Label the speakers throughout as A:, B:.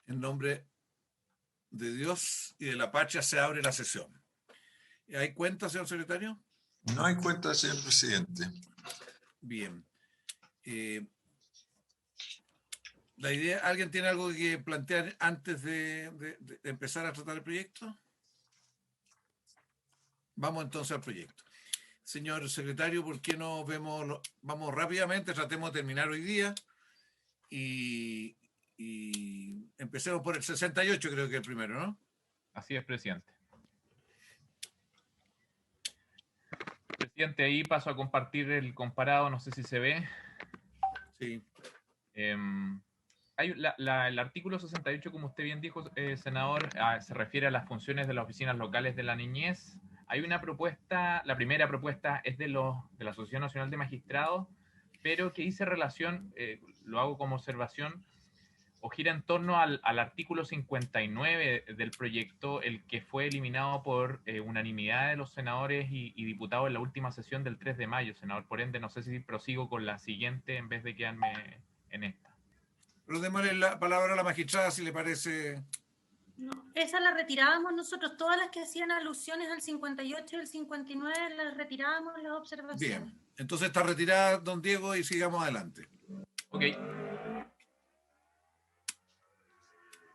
A: En nombre de Dios y de la patria se abre la sesión. ¿Hay cuenta, señor secretario?
B: No hay cuenta, señor presidente.
A: Bien. La idea, ¿alguien tiene algo que plantear antes de empezar a tratar el proyecto? Vamos entonces al proyecto. Señor secretario, ¿por qué no vamos rápidamente, tratemos de terminar hoy día y empecemos por el 68, creo que es el primero, ¿no?
C: Así es, presidente. Presidente, ahí paso a compartir el comparado, no sé si se ve.
A: Sí.
C: El artículo 68, como usted bien dijo, senador, se refiere a las funciones de las oficinas locales de la niñez. Hay una propuesta, la primera propuesta es de la Asociación Nacional de Magistrados, pero que hice relación, lo hago como observación, o gira en torno al artículo 59 del proyecto, el que fue eliminado por unanimidad de los senadores y diputados en la última sesión del 3 de mayo, senador. Por ende, no sé si prosigo con la siguiente en vez de quedarme en esta.
A: Pero démosle la palabra a la magistrada, si le parece.
D: No, esa la retirábamos nosotros, todas las que hacían alusiones al 58 y al 59 las retirábamos las observaciones.
A: Bien, entonces está retirada, don Diego, y sigamos adelante.
C: Ok.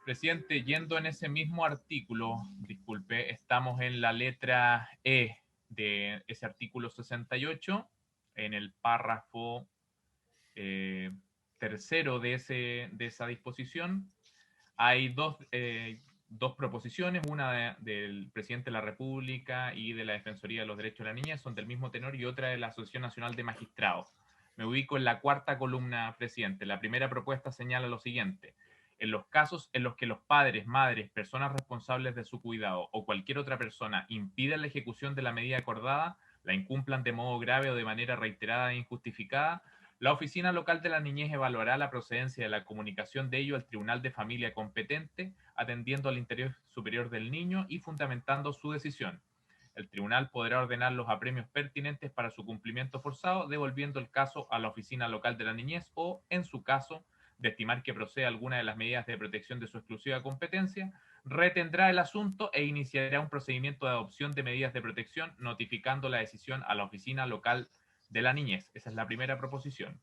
C: Presidente, yendo en ese mismo artículo, disculpe, estamos en la letra E de ese artículo 68, en el párrafo tercero de esa disposición. Hay dos proposiciones, una del presidente de la República y de la Defensoría de los Derechos de la Niña, son del mismo tenor, y otra de la Asociación Nacional de Magistrados. Me ubico en la cuarta columna, presidente. La primera propuesta señala lo siguiente: en los casos en los que los padres, madres, personas responsables de su cuidado o cualquier otra persona impidan la ejecución de la medida acordada, la incumplan de modo grave o de manera reiterada e injustificada, la Oficina Local de la Niñez evaluará la procedencia de la comunicación de ello al Tribunal de Familia competente, atendiendo al interés superior del niño y fundamentando su decisión. El tribunal podrá ordenar los apremios pertinentes para su cumplimiento forzado, devolviendo el caso a la Oficina Local de la Niñez o, en su caso, de estimar que procede alguna de las medidas de protección de su exclusiva competencia, retendrá el asunto e iniciará un procedimiento de adopción de medidas de protección, notificando la decisión a la Oficina Local de la Niñez. Esa es la primera proposición.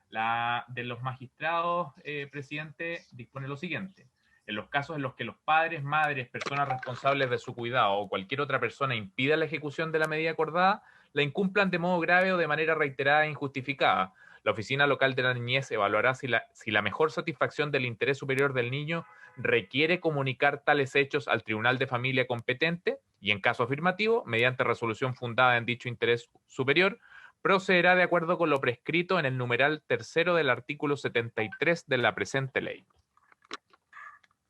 C: La de los magistrados, presidente, dispone lo siguiente: en los casos en los que los padres, madres, personas responsables de su cuidado o cualquier otra persona impida la ejecución de la medida acordada, la incumplan de modo grave o de manera reiterada e injustificada, la Oficina Local de la Niñez evaluará si la mejor satisfacción del interés superior del niño requiere comunicar tales hechos al Tribunal de Familia competente y, en caso afirmativo, mediante resolución fundada en dicho interés superior, procederá de acuerdo con lo prescrito en el numeral tercero del artículo 73 de la presente ley.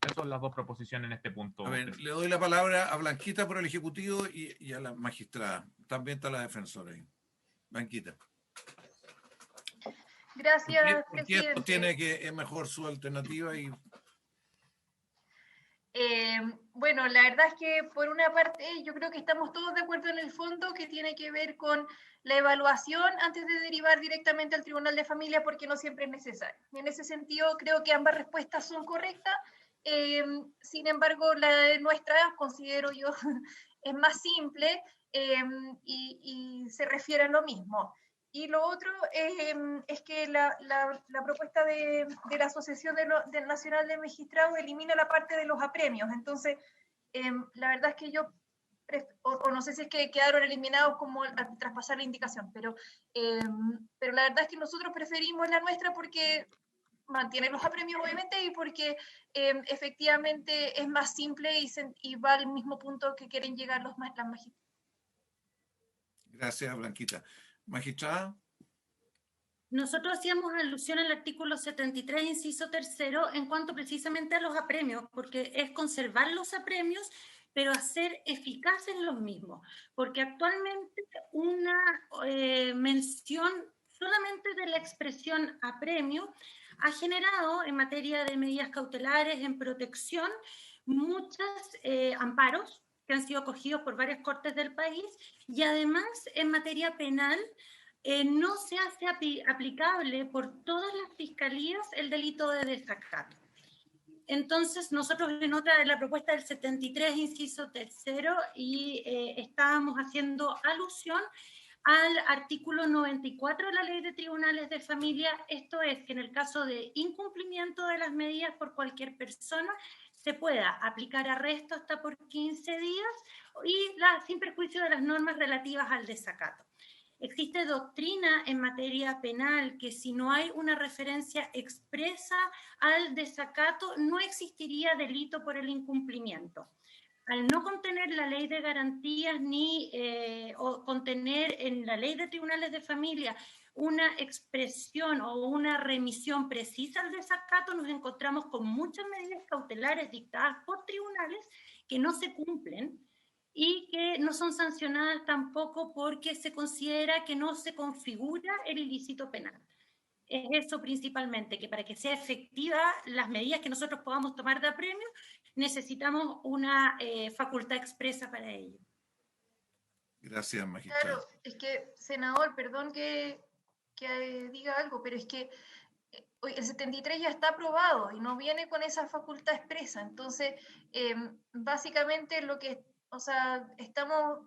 C: Esas son las dos proposiciones en este punto.
A: A ver, le doy la palabra a Blanquita por el Ejecutivo y a la magistrada. También está la defensora ahí. Blanquita.
E: Gracias,
A: ¿Por qué
E: presidente.
A: esto tiene que es mejor su alternativa? Y
E: bueno, la verdad es que por una parte yo creo que estamos todos de acuerdo en el fondo, que tiene que ver con la evaluación antes de derivar directamente al Tribunal de Familia, porque no siempre es necesario. En ese sentido creo que ambas respuestas son correctas. Sin embargo, la de nuestra, considero yo, es más simple y se refiere a lo mismo. Y lo otro es que la propuesta de la Asociación del Nacional de Magistrados elimina la parte de los apremios. Entonces, la verdad es que yo, o no sé si es que quedaron eliminados como al traspasar la indicación, pero la verdad es que nosotros preferimos la nuestra porque mantiene los apremios, obviamente, y porque efectivamente es más simple y va al mismo punto que quieren llegar las magistradas.
A: gracias, Blanquita. Magistrada.
D: Nosotros hacíamos alusión al artículo 73, inciso tercero, en cuanto precisamente a los apremios, porque es conservar los apremios, pero hacer eficaces los mismos, porque actualmente una mención solamente de la expresión apremio ha generado en materia de medidas cautelares, en protección, muchos amparos que han sido acogidos por varias cortes del país, y además en materia penal no se hace aplicable por todas las fiscalías el delito de desacato. Entonces, nosotros en otra de la propuesta del 73, inciso tercero, y estábamos haciendo alusión al artículo 94 de la Ley de Tribunales de Familia, esto es que en el caso de incumplimiento de las medidas por cualquier persona, se pueda aplicar arresto hasta por 15 días y sin perjuicio de las normas relativas al desacato. Existe doctrina en materia penal que si no hay una referencia expresa al desacato, no existiría delito por el incumplimiento. Al no contener la ley de garantías ni o contener en la ley de tribunales de familia una expresión o una remisión precisa al desacato, nos encontramos con muchas medidas cautelares dictadas por tribunales que no se cumplen y que no son sancionadas tampoco porque se considera que no se configura el ilícito penal. Es eso principalmente, que para que sea efectiva las medidas que nosotros podamos tomar de apremio, necesitamos una facultad expresa para ello.
A: Gracias, magistrado.
E: Claro, es que, senador, perdón que diga algo, pero es que el 73 ya está aprobado y no viene con esa facultad expresa. Entonces, básicamente lo que, o sea, estamos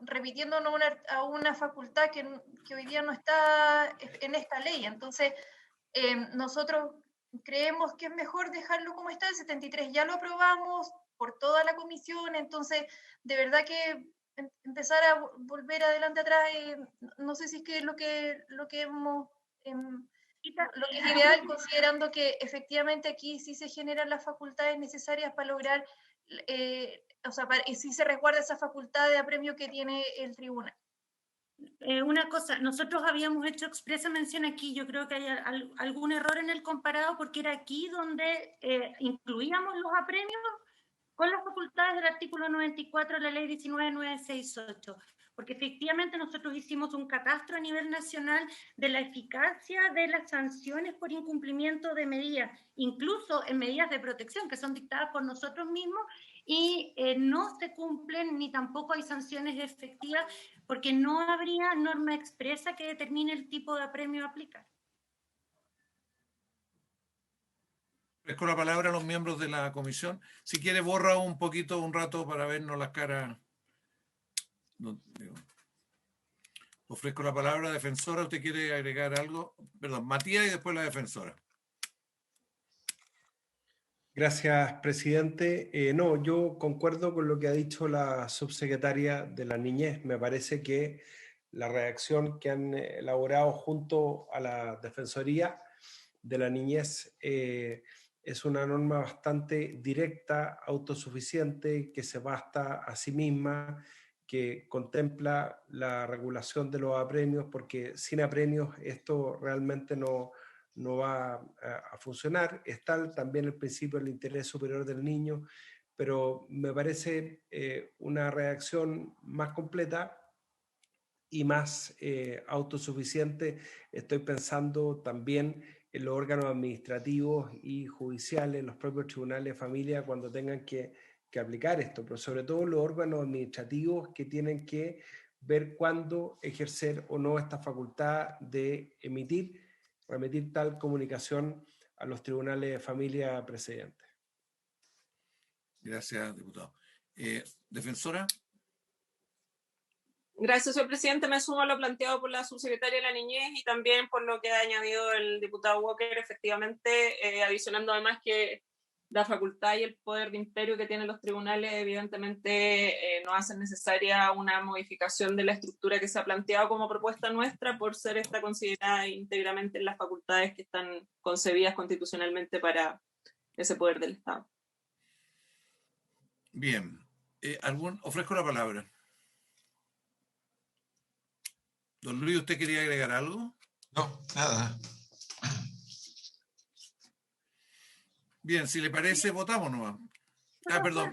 E: repitiéndonos a una facultad que hoy día no está en esta ley. Entonces, nosotros creemos que es mejor dejarlo como está. El 73 ya lo aprobamos por toda la comisión, entonces, de verdad que empezar a volver adelante atrás, no sé si es que lo que hemos... lo que es ideal, considerando que efectivamente aquí sí se generan las facultades necesarias para lograr, o sea, sí se resguarda esa facultad de apremio que tiene el tribunal.
D: Una cosa, nosotros habíamos hecho expresa mención aquí, yo creo que hay algún error en el comparado, porque era aquí donde incluíamos los apremios con las facultades del artículo 94 de la ley 19968, porque efectivamente nosotros hicimos un catastro a nivel nacional de la eficacia de las sanciones por incumplimiento de medidas, incluso en medidas de protección que son dictadas por nosotros mismos, y no se cumplen ni tampoco hay sanciones efectivas porque no habría norma expresa que determine el tipo de apremio a aplicar.
A: Con la palabra a los miembros de la comisión. Si quiere, borra un poquito, un rato para vernos las caras. No, ofrezco la palabra, defensora. ¿Usted quiere agregar algo? Perdón, Matías y después la defensora.
F: Gracias, presidente. No, yo concuerdo con lo que ha dicho la subsecretaria de la Niñez. Me parece que la redacción que han elaborado junto a la Defensoría de la Niñez es una norma bastante directa, autosuficiente, que se basta a sí misma, que contempla la regulación de los apremios, porque sin apremios esto realmente no va a funcionar. Está también el principio del interés superior del niño, pero me parece una redacción más completa y más autosuficiente. Estoy pensando también en los órganos administrativos y judiciales, los propios tribunales de familia, cuando tengan que aplicar esto, pero sobre todo los órganos administrativos que tienen que ver cuándo ejercer o no esta facultad de remitir tal comunicación a los tribunales de familia precedentes.
A: Gracias, diputado. Defensora.
G: Gracias, señor presidente. Me sumo a lo planteado por la subsecretaria de la Niñez y también por lo que ha añadido el diputado Walker, efectivamente, adicionando además que la facultad y el poder de imperio que tienen los tribunales evidentemente no hacen necesaria una modificación de la estructura que se ha planteado como propuesta nuestra por ser esta considerada íntegramente en las facultades que están concebidas constitucionalmente para ese poder del Estado.
A: Bien. Ofrezco la palabra. Don Luis, ¿usted quería agregar algo?
B: No, nada.
A: Bien, si le parece, votamos nomás. Perdón.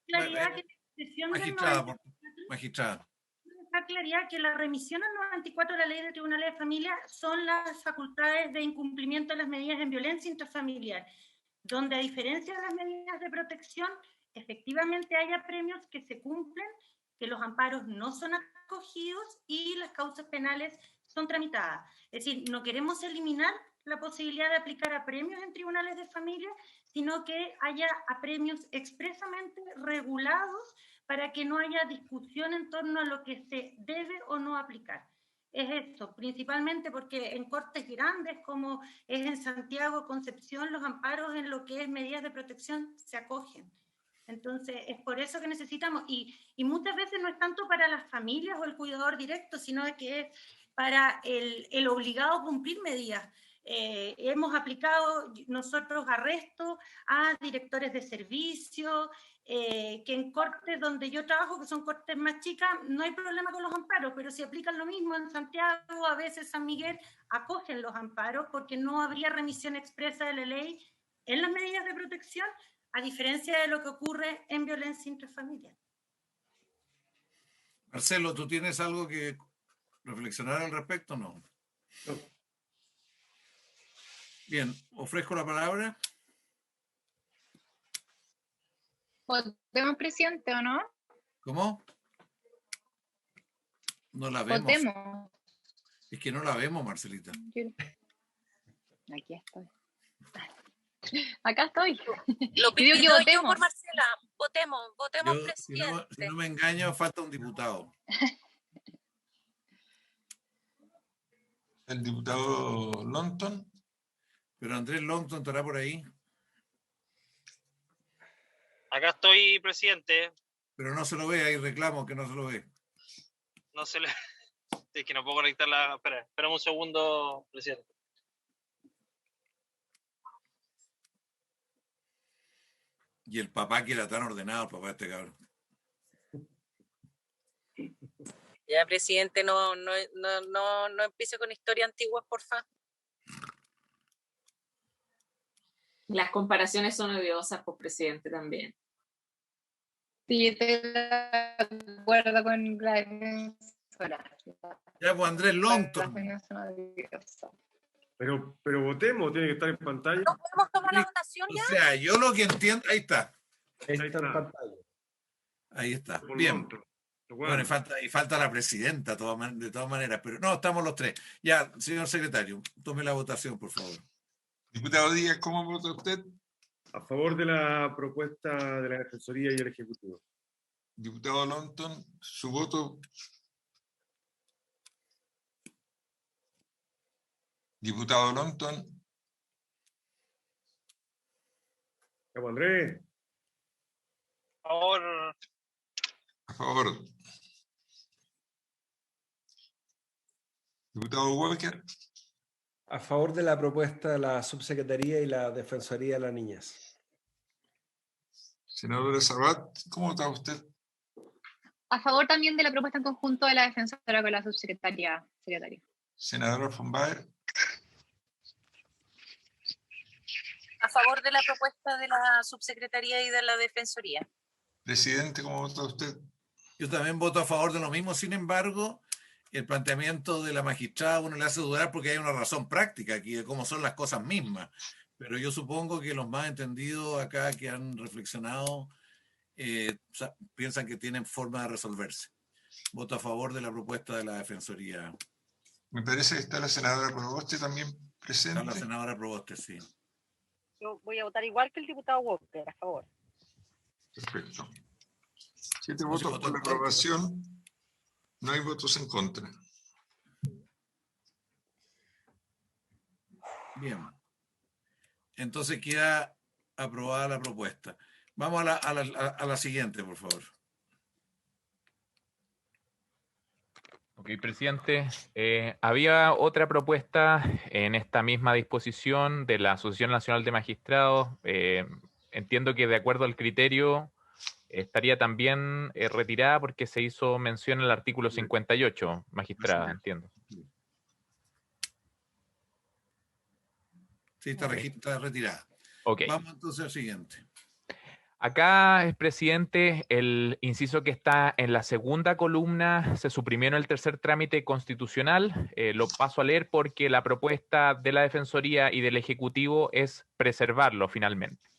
D: Claridad que la
A: magistrada, magistrada.
D: Claridad que la remisión al 94 de la Ley de Tribunales de Familia son las facultades de incumplimiento de las medidas en violencia intrafamiliar, donde a diferencia de las medidas de protección, efectivamente hay apremios que se cumplen, que los amparos no son acogidos y las causas penales son tramitadas. Es decir, no queremos eliminar la posibilidad de aplicar apremios en tribunales de familia, sino que haya apremios expresamente regulados para que no haya discusión en torno a lo que se debe o no aplicar. Es esto, principalmente porque en cortes grandes como es en Santiago, Concepción, los amparos en lo que es medidas de protección se acogen. Entonces, es por eso que necesitamos, y muchas veces no es tanto para las familias o el cuidador directo, sino que es para el obligado a cumplir medidas. Hemos aplicado nosotros arrestos a directores de servicio, que en cortes donde yo trabajo, que son cortes más chicas, no hay problema con los amparos, pero si aplican lo mismo en Santiago, a veces San Miguel, acogen los amparos porque no habría remisión expresa de la ley en las medidas de protección, a diferencia de lo que ocurre en violencia intrafamiliar.
A: Marcelo, ¿tú tienes algo que reflexionar al respecto o no?
F: No.
A: Bien, ofrezco la palabra.
H: ¿Votemos, presidente, o no?
A: ¿Cómo? No la vemos.
H: Votemos.
A: Es que no la vemos, Marcelita.
H: Aquí estoy. Acá estoy.
I: Lo
H: Pido que
I: pido yo
H: votemos.
I: por Marcela. Votemos,
A: Si
I: presidente.
A: no me engaño, falta un diputado.
B: El diputado Longton.
A: Pero Andrés Longton estará por ahí.
J: Acá estoy, presidente.
A: Pero no se lo ve, hay reclamo que no se lo ve.
J: No se le... Es que no puedo conectar la... Espera un segundo, presidente.
A: Y el papá que era tan ordenado, el papá de este cabrón.
I: Ya, presidente, no empiece con historias antiguas, porfa.
G: Las comparaciones son odiosas, por presidente, también.
H: Sí, estoy de acuerdo con la defensora.
A: Ya, pues Andrés Longton.
F: Pero votemos, tiene que estar en pantalla.
I: ¿No podemos tomar la votación
A: O
I: ya?
A: sea, yo lo que entiendo... Ahí está.
F: Ahí está en pantalla.
A: Ahí está.
F: Por
A: Bien.
F: Longton.
A: Bueno, y falta la presidenta, de todas maneras. Pero no, estamos los tres. Ya, señor secretario, tome la votación, por favor.
B: Diputado Díaz, ¿cómo vota usted?
F: A favor de la propuesta de la Defensoría y el Ejecutivo.
B: Diputado Longton, su voto. Diputado Longton.
F: Vamos, Andrés.
J: Por favor.
B: A favor. Diputado Walker.
F: A favor de la propuesta de la Subsecretaría y la Defensoría de las Niñas.
B: Senadora Sabat, ¿cómo vota usted?
H: A favor también de la propuesta en conjunto de la defensora con la subsecretaria.
B: Senadora von Baer.
I: A favor de la propuesta de la subsecretaría y de la defensoría.
B: Presidente, ¿cómo vota usted?
A: Yo también voto a favor de lo mismo, sin embargo, el planteamiento de la magistrada uno le hace dudar porque hay una razón práctica aquí de cómo son las cosas mismas. Pero yo supongo que los más entendidos acá que han reflexionado piensan que tienen forma de resolverse. Voto a favor de la propuesta de la Defensoría.
B: Me parece que está la senadora Proboste también presente.
A: Está la senadora Proboste, sí.
K: Yo voy a votar igual que el diputado Walker, a favor.
B: Perfecto. 7 votos por la aprobación. No hay votos en contra.
A: Bien. Entonces queda aprobada la propuesta. Vamos a la siguiente, por favor.
C: Ok, presidente. Había otra propuesta en esta misma disposición de la Asociación Nacional de Magistrados. Entiendo que de acuerdo al criterio estaría también retirada porque se hizo mención en el artículo 58, magistrada, entiendo.
A: Sí, está retirada.
C: Okay.
A: Vamos entonces al siguiente.
C: Acá, presidente, el inciso que está en la segunda columna se suprimió en el tercer trámite constitucional. Lo paso a leer porque la propuesta de la Defensoría y del Ejecutivo es preservarlo finalmente.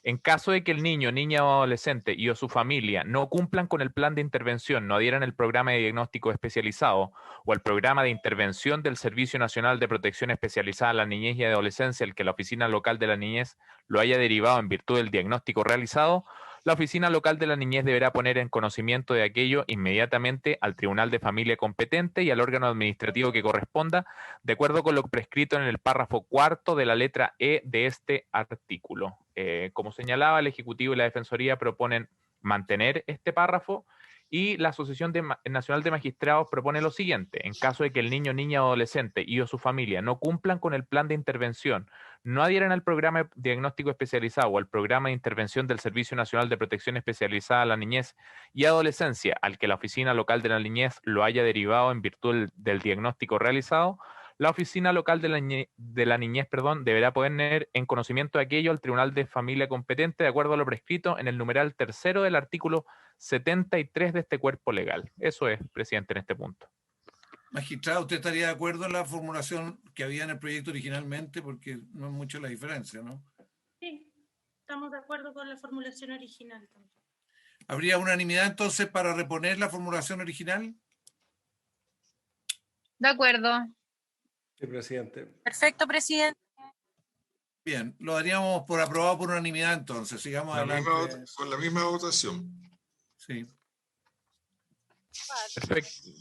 C: En caso de que el niño, niña o adolescente y o su familia no cumplan con el plan de intervención, no adhieran el programa de diagnóstico especializado o el programa de intervención del Servicio Nacional de Protección Especializada a la Niñez y Adolescencia, el que la Oficina Local de la Niñez lo haya derivado en virtud del diagnóstico realizado, la Oficina Local de la Niñez deberá poner en conocimiento de aquello inmediatamente al Tribunal de Familia competente y al órgano administrativo que corresponda, de acuerdo con lo prescrito en el párrafo cuarto de la letra E de este artículo. Como señalaba, el Ejecutivo y la Defensoría proponen mantener este párrafo y la Asociación Nacional de Magistrados propone lo siguiente: en caso de que el niño, niña o adolescente y o su familia no cumplan con el plan de intervención, no adhieran al programa de diagnóstico especializado o al programa de intervención del Servicio Nacional de Protección Especializada a la Niñez y Adolescencia, al que la Oficina Local de la Niñez lo haya derivado en virtud del diagnóstico realizado, la Oficina Local de la Niñez, deberá poner en conocimiento de aquello al Tribunal de Familia competente de acuerdo a lo prescrito en el numeral tercero del artículo 73 de este cuerpo legal. Eso es, presidente, en este punto.
A: Magistrado, ¿usted estaría de acuerdo en la formulación que había en el proyecto originalmente? Porque no es mucho la diferencia, ¿no?
D: Sí, estamos de acuerdo con la formulación original.
A: ¿Habría unanimidad entonces para reponer la formulación original?
H: De acuerdo.
F: Sí, presidente.
I: Perfecto, presidente.
A: Bien, lo daríamos por aprobado por unanimidad entonces. Sigamos adelante.
B: Con la misma votación.
A: Sí.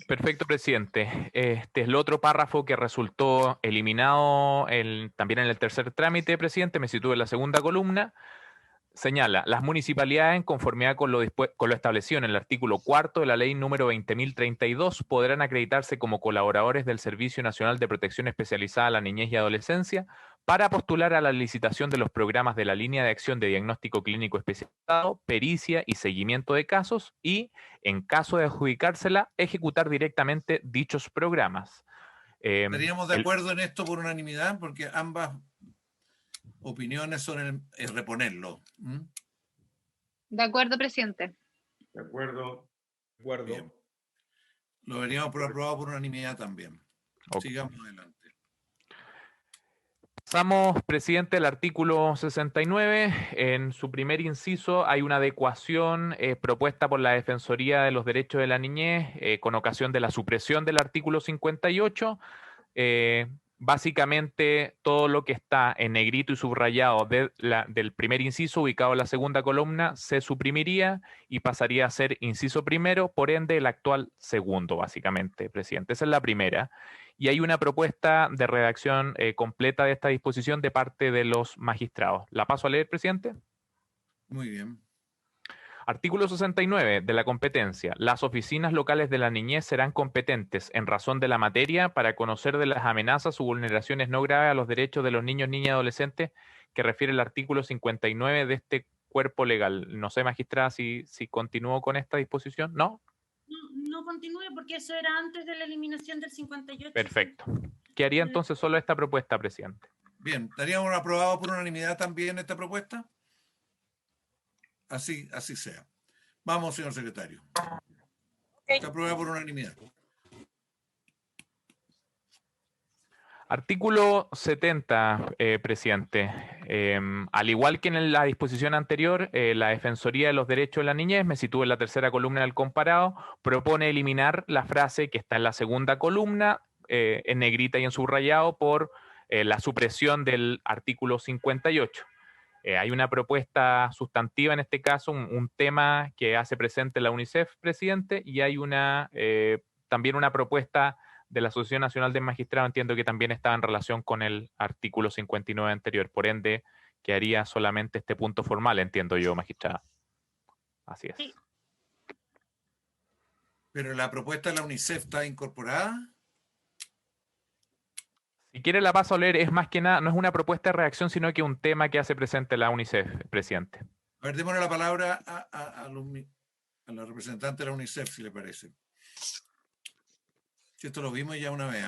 C: Perfecto, presidente. Este es el otro párrafo que resultó eliminado también en el tercer trámite, presidente. Me sitúo en la segunda columna. Señala, las municipalidades, en conformidad con lo establecido en el artículo 4 de la ley número 20.032, podrán acreditarse como colaboradores del Servicio Nacional de Protección Especializada a la Niñez y Adolescencia para postular a la licitación de los programas de la línea de acción de diagnóstico clínico especializado, pericia y seguimiento de casos y, en caso de adjudicársela, ejecutar directamente dichos programas.
A: ¿Estaríamos de acuerdo en esto por unanimidad? Porque ambas opiniones son el reponerlo.
H: De acuerdo, presidente.
F: De acuerdo. De acuerdo.
A: Bien. Lo veríamos por aprobado por unanimidad también. Okay. Sigamos adelante.
C: Pasamos, presidente, al artículo 69. En su primer inciso hay una adecuación propuesta por la Defensoría de los Derechos de la Niñez con ocasión de la supresión del artículo 58. Básicamente, todo lo que está en negrito y subrayado del primer inciso, ubicado en la segunda columna, se suprimiría y pasaría a ser inciso primero, por ende, el actual segundo, básicamente, presidente. Esa es la primera. Y hay una propuesta de redacción completa de esta disposición de parte de los magistrados. ¿La paso a leer, presidente?
A: Muy bien.
C: Artículo 69 de la competencia. Las oficinas locales de la niñez serán competentes en razón de la materia para conocer de las amenazas o vulneraciones no graves a los derechos de los niños, niñas y adolescentes que refiere el artículo 59 de este cuerpo legal. No sé, magistrada, si continúo con esta disposición. ¿No?
D: No continúe porque eso era antes de la eliminación del 58.
C: Perfecto. ¿Qué haría entonces solo esta propuesta, presidente?
A: Bien, ¿estaríamos aprobado por unanimidad también esta propuesta? Así sea. Vamos, señor secretario. Está aprobada por unanimidad.
C: Artículo 70, presidente. Al igual que en la disposición anterior, la Defensoría de los Derechos de la Niñez, me sitúo en la tercera columna del comparado, propone eliminar la frase que está en la segunda columna, en negrita y en subrayado, por la supresión del artículo 58. Hay una propuesta sustantiva en este caso, un tema que hace presente la UNICEF, presidente, y hay también una propuesta de la Asociación Nacional de Magistrados, entiendo que también estaba en relación con el artículo 59 anterior, por ende, quedaría solamente este punto formal, entiendo yo, magistrada. Así es.
D: Sí.
A: ¿Pero la propuesta de la UNICEF está incorporada?
C: Si quiere la paso a leer, es más que nada, no es una propuesta de reacción, sino que un tema que hace presente la UNICEF, presidente.
A: A ver, démosle la palabra a la representante de la UNICEF, si le parece. Si esto lo vimos ya una vez.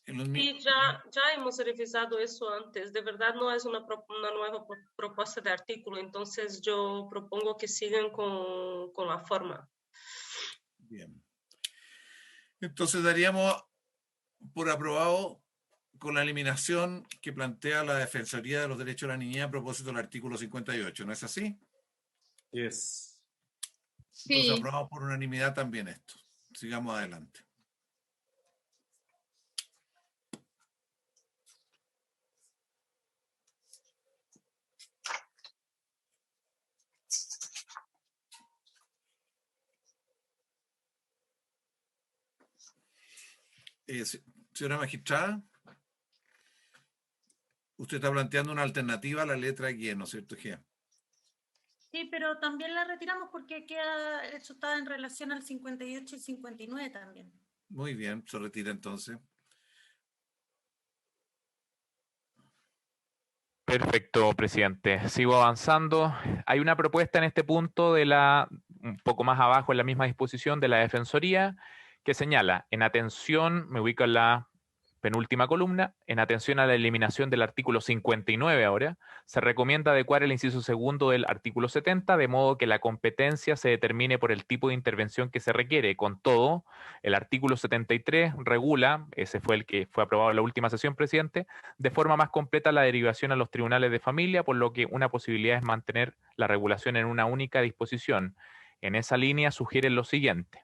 G: Sí, ya hemos revisado eso antes. De verdad no es una nueva propuesta de artículo, entonces yo propongo que sigan con la forma.
A: Bien. Entonces daríamos por aprobado con la eliminación que plantea la Defensoría de los Derechos de la Niñez a propósito del artículo 58, ¿no es así?
F: Yes.
A: Entonces
H: Sí.
A: aprobamos por unanimidad también esto. Sigamos adelante. Señora magistrada, usted está planteando una alternativa a la letra G, ¿no es cierto, G?
D: Sí, pero también la retiramos porque queda, eso está en relación al 58 y 59 también.
A: Muy bien, se retira entonces.
C: Perfecto, presidente. Sigo avanzando. Hay una propuesta en este punto un poco más abajo en la misma disposición de la Defensoría, que señala, en atención, me ubico en la penúltima columna, en atención a la eliminación del artículo 59 ahora, se recomienda adecuar el inciso segundo del artículo 70, de modo que la competencia se determine por el tipo de intervención que se requiere. Con todo, el artículo 73 regula, ese fue el que fue aprobado en la última sesión, presidente, de forma más completa la derivación a los tribunales de familia, por lo que una posibilidad es mantener la regulación en una única disposición. En esa línea sugieren lo siguiente.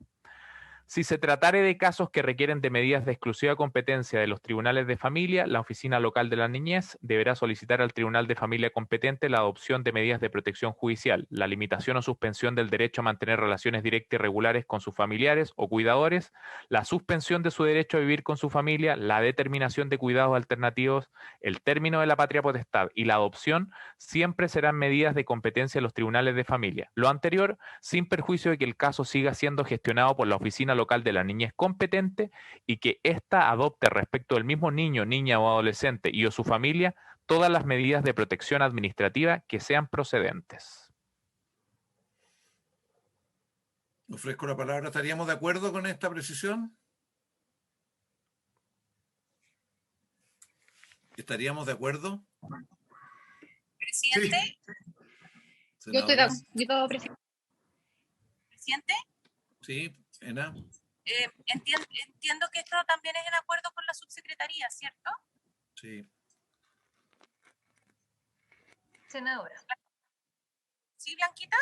C: Si se tratare de casos que requieren de medidas de exclusiva competencia de los tribunales de familia, la Oficina Local de la Niñez deberá solicitar al Tribunal de Familia competente la adopción de medidas de protección judicial, la limitación o suspensión del derecho a mantener relaciones directas y regulares con sus familiares o cuidadores, la suspensión de su derecho a vivir con su familia, la determinación de cuidados alternativos, el término de la patria potestad y la adopción, siempre serán medidas de competencia de los tribunales de familia. Lo anterior, sin perjuicio de que el caso siga siendo gestionado por la Oficina Local de la Niñez competente y que ésta adopte respecto del mismo niño, niña o adolescente y o su familia todas las medidas de protección administrativa que sean procedentes.
A: Ofrezco la palabra. ¿Estaríamos de acuerdo con esta precisión? ¿Estaríamos de acuerdo?
L: Presidente.
A: Sí.
H: Yo estoy de acuerdo, presidente.
L: Presidente.
A: Sí, Ena.
L: Entiendo que esto también es en acuerdo con la subsecretaría, ¿cierto?
A: Sí.
E: Senadora.
L: ¿Sí, Blanquita?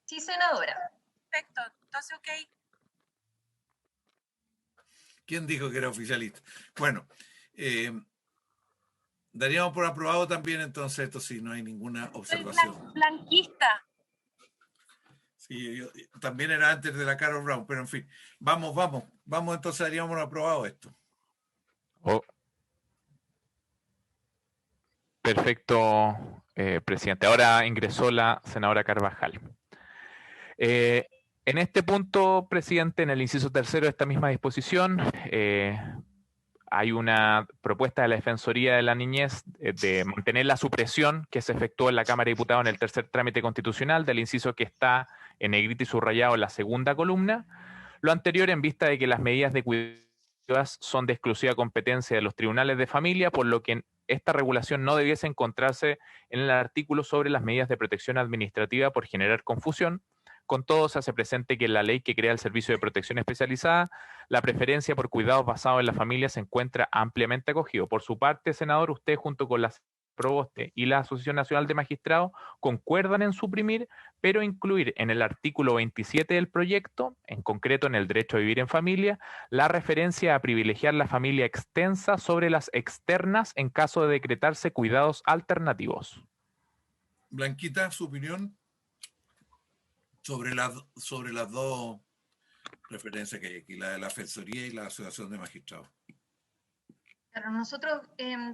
E: Sí, senadora.
L: Perfecto, entonces ok.
A: ¿Quién dijo que era oficialista? Bueno, daríamos por aprobado también entonces esto si no hay ninguna observación.
L: Soy blanquista.
A: Sí, yo, también era antes de la Carol Brown, pero en fin, vamos, entonces daríamos aprobado esto.
C: Perfecto, presidente. Ahora ingresó la senadora Carvajal. En este punto, presidente, en el inciso tercero de esta misma disposición, hay una propuesta de la Defensoría de la Niñez de mantener la supresión que se efectuó en la Cámara de Diputados en el tercer trámite constitucional del inciso que está en negrito y subrayado en la segunda columna. Lo anterior en vista de que las medidas de cuidados son de exclusiva competencia de los tribunales de familia, por lo que esta regulación no debiese encontrarse en el artículo sobre las medidas de protección administrativa por generar confusión. Con todo, se hace presente que en la ley que crea el Servicio de Protección Especializada, la preferencia por cuidados basados en la familia se encuentra ampliamente acogido. Por su parte, senador, usted junto con la Proboste y la Asociación Nacional de Magistrados concuerdan en suprimir, pero incluir en el artículo 27 del proyecto, en concreto en el derecho a vivir en familia, la referencia a privilegiar la familia extensa sobre las externas en caso de decretarse cuidados alternativos.
A: Blanquita, su opinión sobre las dos referencias que hay aquí, la de la Defensoría y la Asociación de Magistrados.
E: Claro, nosotros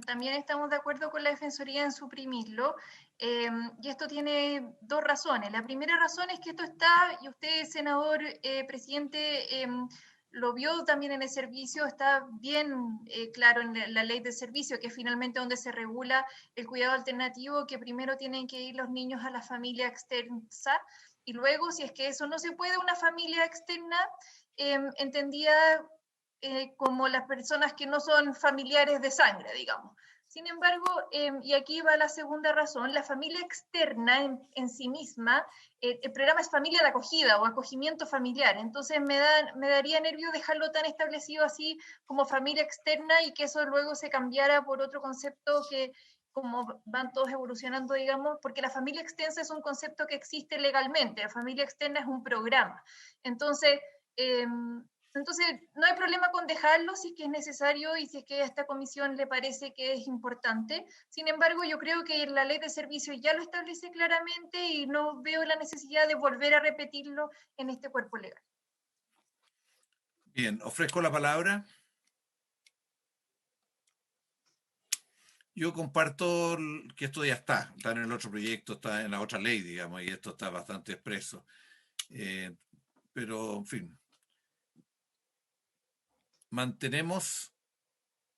E: también estamos de acuerdo con la Defensoría en suprimirlo, y esto tiene dos razones. La primera razón es que esto está, y usted, senador, presidente, lo vio también en el servicio, está bien claro en la ley de servicio, que es finalmente donde se regula el cuidado alternativo, que primero tienen que ir los niños a la familia externa, y luego, si es que eso no se puede, una familia externa, entendida como las personas que no son familiares de sangre, digamos. Sin embargo, y aquí va la segunda razón, la familia externa en sí misma, el programa es familia de acogida o acogimiento familiar, entonces me daría nervio dejarlo tan establecido así como familia externa y que eso luego se cambiara por otro concepto que como van todos evolucionando, digamos, porque la familia extensa es un concepto que existe legalmente, la familia externa es un programa. Entonces, no hay problema con dejarlo si es que es necesario y si es que a esta comisión le parece que es importante. Sin embargo, yo creo que la ley de servicios ya lo establece claramente y no veo la necesidad de volver a repetirlo en este cuerpo legal.
A: Bien, ofrezco la palabra. Yo comparto que esto ya está en el otro proyecto, está en la otra ley, digamos, y esto está bastante expreso. Pero, en fin, mantenemos,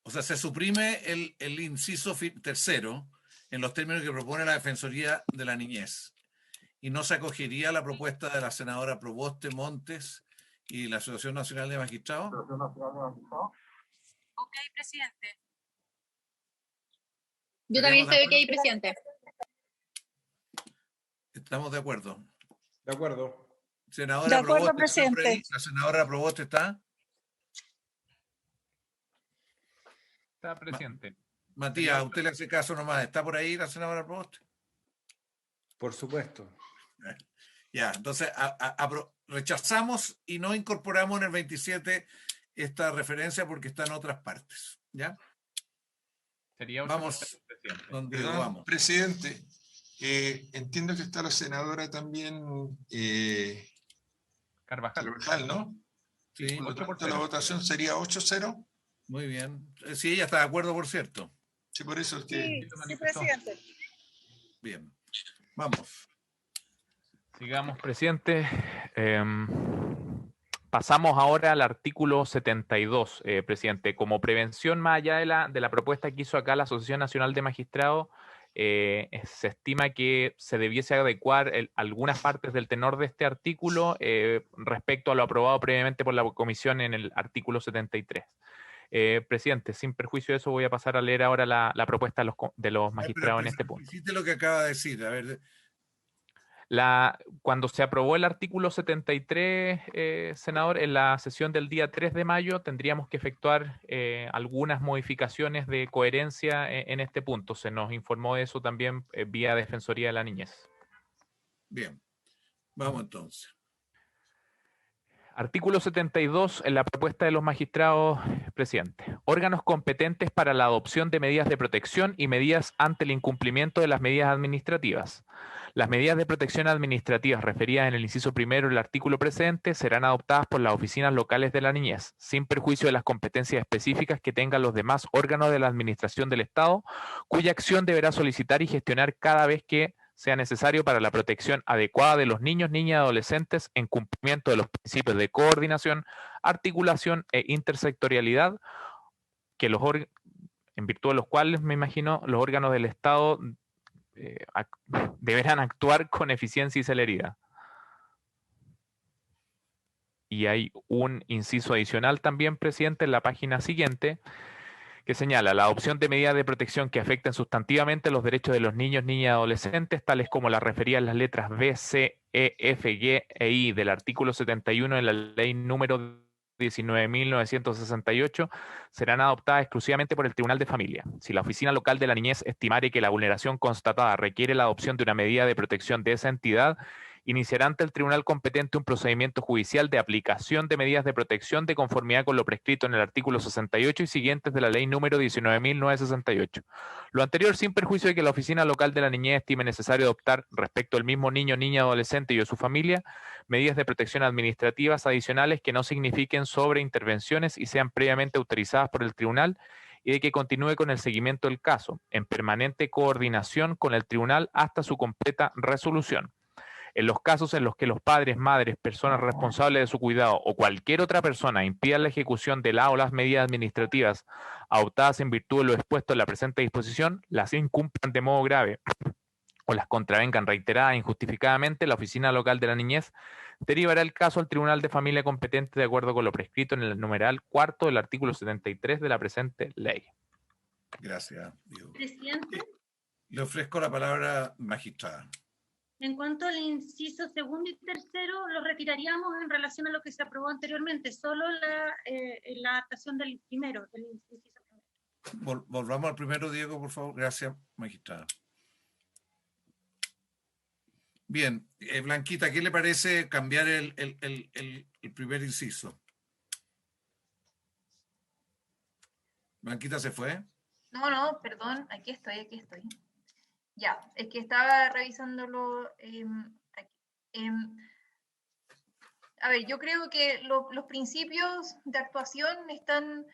A: o sea, se suprime el inciso tercero en los términos que propone la Defensoría de la Niñez y no se acogería a la propuesta de la senadora Proboste Montes y la Asociación Nacional de Magistrados.
L: Ok, presidente.
H: Yo también estoy ok, presidente.
A: ¿Estamos de acuerdo?
F: De acuerdo.
A: Senadora
M: De acuerdo,
A: Proboste,
M: presidente.
A: ¿la senadora Proboste está?
C: Está presente.
A: Matías, a usted le hace caso nomás. ¿Está por ahí la senadora Proboste?
F: Por supuesto.
A: Ya, entonces rechazamos y no incorporamos en el 27 esta referencia porque está en otras partes. ¿Ya?
C: Sería
A: vamos, donde vamos.
B: Presidente, entiendo que está la senadora también Carvajal, ¿no?
A: Sí.
B: Por lo tanto, la votación sería 8-0.
A: Muy bien. Sí, ella está de acuerdo, por cierto.
B: Sí, por eso es que...
M: Sí, presidente.
A: Bien. Vamos.
C: Sigamos, presidente. Pasamos ahora al artículo 72, presidente. Como prevención, más allá de la propuesta que hizo acá la Asociación Nacional de Magistrados, se estima que se debiese adecuar algunas partes del tenor de este artículo respecto a lo aprobado previamente por la comisión en el artículo 73. Presidente, sin perjuicio de eso, voy a pasar a leer ahora la propuesta de los magistrados en este punto.
A: Hiciste lo que acaba de decir, a ver.
C: Cuando se aprobó el artículo 73, senador, en la sesión del día 3 de mayo tendríamos que efectuar algunas modificaciones de coherencia en este punto. Se nos informó de eso también vía Defensoría de la Niñez.
A: Bien, vamos entonces.
C: Artículo 72, en la propuesta de los magistrados, presidente. Órganos competentes para la adopción de medidas de protección y medidas ante el incumplimiento de las medidas administrativas. Las medidas de protección administrativas referidas en el inciso primero del artículo precedente serán adoptadas por las oficinas locales de la niñez, sin perjuicio de las competencias específicas que tengan los demás órganos de la administración del Estado, cuya acción deberá solicitar y gestionar cada vez que sea necesario para la protección adecuada de los niños, niñas y adolescentes en cumplimiento de los principios de coordinación, articulación e intersectorialidad, que en virtud de los cuales, me imagino, los órganos del Estado deberán actuar con eficiencia y celeridad. Y hay un inciso adicional también, presidente, en la página siguiente, que señala la adopción de medidas de protección que afecten sustantivamente los derechos de los niños, niñas y adolescentes, tales como las referidas en las letras B, C, E, F, G e I del artículo 71 de la ley número 19.968, serán adoptadas exclusivamente por el Tribunal de Familia. Si la Oficina Local de la Niñez estimare que la vulneración constatada requiere la adopción de una medida de protección de esa entidad, iniciará ante el tribunal competente un procedimiento judicial de aplicación de medidas de protección de conformidad con lo prescrito en el artículo 68 y siguientes de la ley número 19.968. Lo anterior sin perjuicio de que la Oficina Local de la Niñez estime necesario adoptar respecto al mismo niño, niña, adolescente y a su familia medidas de protección administrativas adicionales que no signifiquen sobreintervenciones y sean previamente autorizadas por el tribunal, y de que continúe con el seguimiento del caso, en permanente coordinación con el tribunal hasta su completa resolución. En los casos en los que los padres, madres, personas responsables de su cuidado o cualquier otra persona impidan la ejecución de la o las medidas administrativas adoptadas en virtud de lo expuesto en la presente disposición, las incumplan de modo grave o las contravengan reiterada e injustificadamente, la Oficina Local de la Niñez derivará el caso al Tribunal de Familia competente de acuerdo con lo prescrito en el numeral cuarto del artículo 73 de la presente ley.
A: Gracias, Diego.
D: Presidente,
A: Le ofrezco la palabra, magistrada.
D: en cuanto al inciso segundo y tercero, lo retiraríamos en relación a lo que se aprobó anteriormente, solo la adaptación del primero, del inciso primero.
A: Volvamos al primero, Diego, por favor. Gracias, magistrada. Bien, Blanquita, ¿qué le parece cambiar el primer inciso? ¿Blanquita se fue?
E: No, perdón, aquí estoy. Ya, es que estaba revisándolo aquí. A ver, yo creo que los principios de actuación están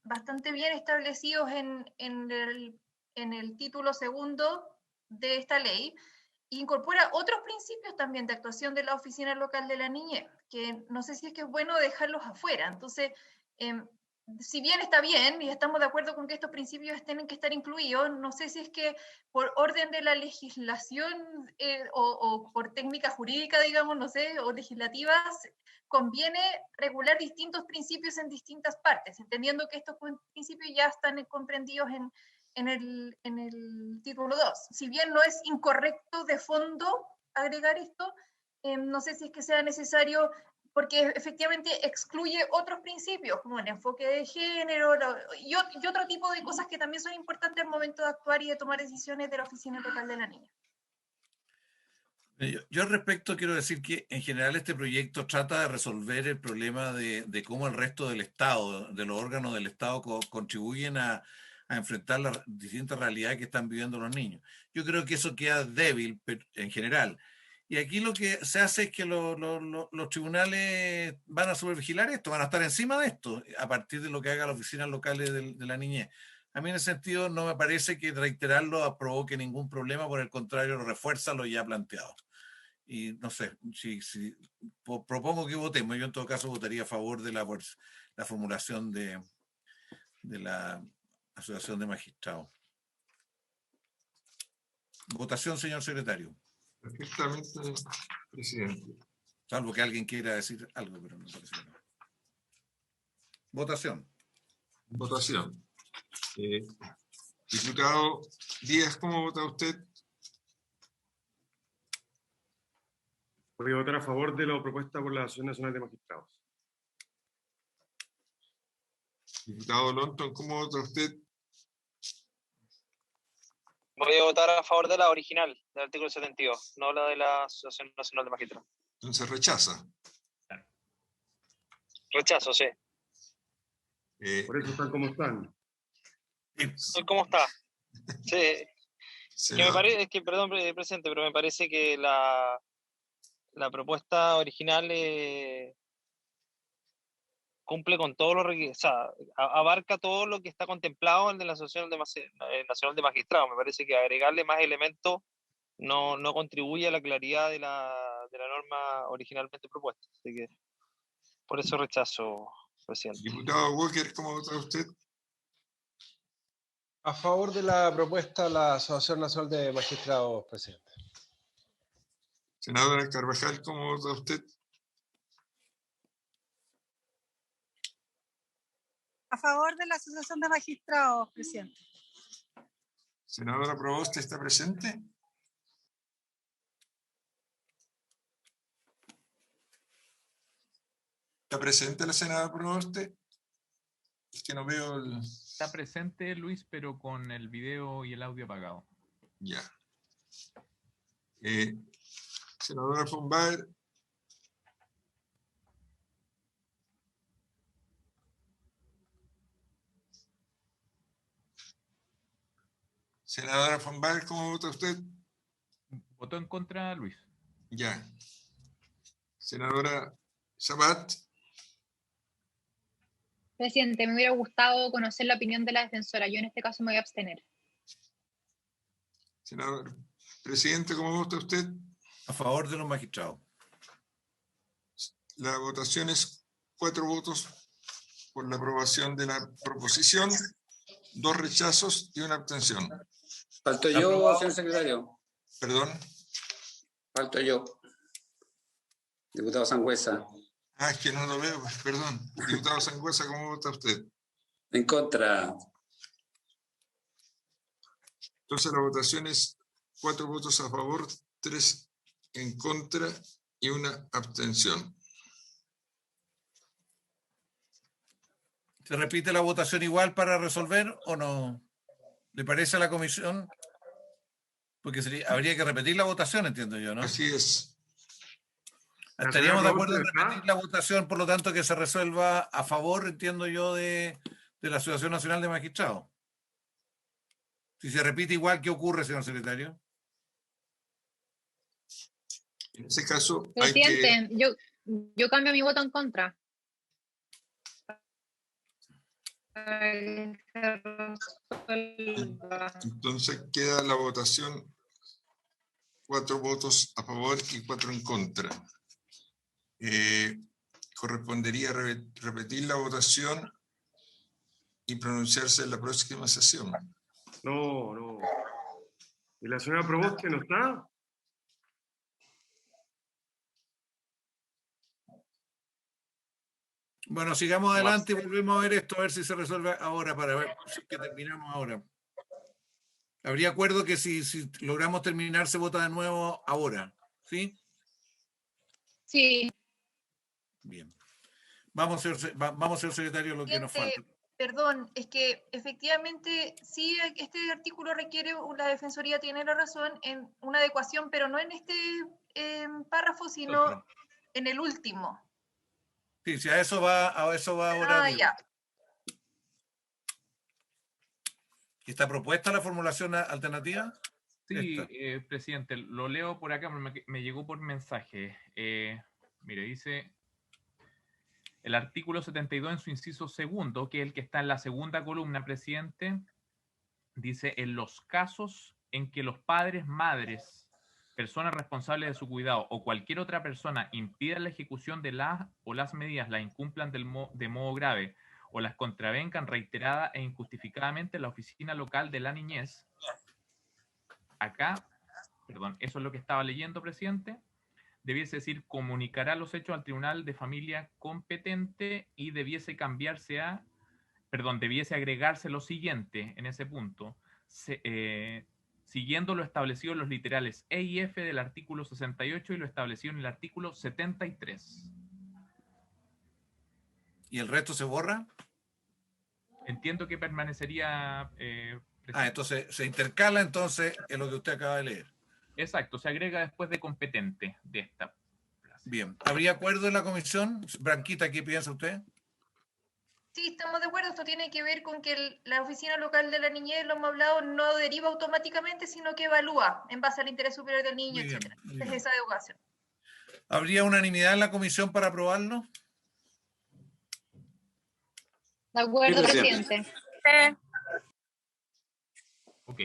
E: bastante bien establecidos en el título segundo de esta ley. Incorpora otros principios también de actuación de la Oficina Local de la Niñez, que no sé si es que es bueno dejarlos afuera. Entonces, si bien está bien y estamos de acuerdo con que estos principios tienen que estar incluidos, no sé si es que por orden de la legislación o por técnica jurídica, digamos, no sé, o legislativas, conviene regular distintos principios en distintas partes, entendiendo que estos principios ya están comprendidos en el título 2. Si bien no es incorrecto de fondo agregar esto, no sé si es que sea necesario, porque efectivamente excluye otros principios, como el enfoque de género y otro tipo de cosas que también son importantes al momento de actuar y de tomar decisiones de la Oficina Local de la Niña.
A: Yo al respecto quiero decir que en general este proyecto trata de resolver el problema de cómo el resto del Estado, de los órganos del Estado contribuyen a enfrentar las distintas realidades que están viviendo los niños. Yo creo que eso queda débil en general. Y aquí lo que se hace es que los tribunales van a supervigilar esto, van a estar encima de esto, a partir de lo que haga las oficinas locales de la niñez. A mí en ese sentido no me parece que reiterarlo provoque ningún problema, por el contrario, refuerza lo ya planteado. Y no sé, propongo que votemos. Yo en todo caso votaría a favor de la formulación de la Asociación de Magistrados. Votación, señor secretario.
B: Perfectamente, presidente.
A: Salvo que alguien quiera decir algo, pero no parece que no. Votación.
B: Votación. Diputado Díaz, ¿cómo vota usted?
M: Voy a votar a favor de la propuesta por la Asociación Nacional de Magistrados.
B: Diputado Lonton, ¿cómo vota usted?
J: Voy a votar a favor de la original, del artículo 72, no la de la Asociación Nacional de Magistrados.
B: Entonces rechaza.
J: Rechazo, sí.
M: Por eso están como están.
J: ¿Cómo está? Sí. Que me parece, perdón, presidente, pero me parece que la propuesta original cumple con todos los requisitos, o sea, abarca todo lo que está contemplado en la Asociación Nacional de Magistrados. Me parece que agregarle más elementos no contribuye a la claridad de la norma originalmente propuesta. Así que por eso rechazo, presidente.
B: Diputado Walker, ¿cómo vota usted?
F: A favor de la propuesta de la Asociación Nacional de Magistrados, presidente.
B: Senadora Carvajal, ¿cómo vota usted?
N: A favor de la Asociación de Magistrados, presidente.
B: Senadora Proboste, ¿está presente? ¿Está presente la senadora Proboste? Es que no veo el...
C: Está presente, Luis, pero con el video y el audio apagado.
B: Ya. Senadora von Baer. Senadora von Baer, ¿cómo vota usted?
C: Votó en contra, Luis.
B: Ya. Senadora Sabat.
H: Presidente, me hubiera gustado conocer la opinión de la defensora. Yo en este caso me voy a abstener.
B: Senador presidente, ¿cómo vota usted?
A: A favor de los magistrados.
B: La votación es 4 votos por la aprobación de la proposición, 2 rechazos y 1 abstención.
O: Falto yo, señor secretario.
B: Perdón.
O: Falto yo. Diputado Sangüesa.
B: Es que no lo veo, perdón. Diputado Sangüesa, ¿cómo vota usted?
O: En contra.
B: Entonces la votación es 4 votos a favor, 3 en contra y 1 abstención.
A: ¿Se repite la votación igual para resolver o no? ¿Le parece a la comisión? Porque habría que repetir la votación, entiendo yo, ¿no?
B: Así es.
A: Estaríamos de acuerdo en repetir la votación, por lo tanto que se resuelva a favor, entiendo yo, de la Asociación Nacional de Magistrados. Si se repite igual, ¿qué ocurre, señor secretario?
B: En ese caso,
H: presidente, yo cambio mi voto en contra.
B: Entonces queda la votación 4 votos a favor y 4 en contra. Correspondería repetir la votación y pronunciarse en la próxima sesión.
M: No. ¿Y la señora Proboste no está?
A: Bueno, sigamos adelante y volvemos a ver esto, a ver si se resuelve ahora, para ver si que terminamos ahora. Habría acuerdo que si logramos terminar, se vota de nuevo ahora, ¿sí?
H: Sí.
A: Bien. Vamos, señor secretario, lo que nos falta.
E: Perdón, es que efectivamente sí, este artículo requiere, la Defensoría tiene la razón, en una adecuación, pero no en este párrafo, sino en el último.
A: Sí, si a eso va ahora.
E: Ya.
A: ¿Está propuesta la formulación alternativa?
C: Sí, presidente, lo leo por acá, me llegó por mensaje. Mire, dice el artículo 72 en su inciso segundo, que es el que está en la segunda columna, presidente, dice: en los casos en que los padres, madres, personas responsables de su cuidado o cualquier otra persona impidan la ejecución de las medidas, la incumplan de modo grave o las contravengan reiterada e injustificadamente, la oficina local de la niñez, acá, perdón, eso es lo que estaba leyendo, presidente, debiese decir comunicará los hechos al tribunal de familia competente y debiese debiese agregarse lo siguiente en ese punto, siguiendo lo establecido en los literales E y F del artículo 68 y lo establecido en el artículo 73.
A: ¿Y el resto se borra?
C: Entiendo que permanecería...
A: entonces se intercala entonces en lo que usted acaba de leer.
C: Exacto, se agrega después de competente de esta.
A: Bien, ¿habría acuerdo en la comisión? Branquita, ¿qué piensa usted?
E: Sí, estamos de acuerdo. Esto tiene que ver con que la oficina local de la niñez, lo hemos hablado, no deriva automáticamente, sino que evalúa en base al interés superior del niño, etc. Es esa educación.
A: ¿Habría unanimidad en la comisión para aprobarlo?
H: De acuerdo, presidente.
C: Ok.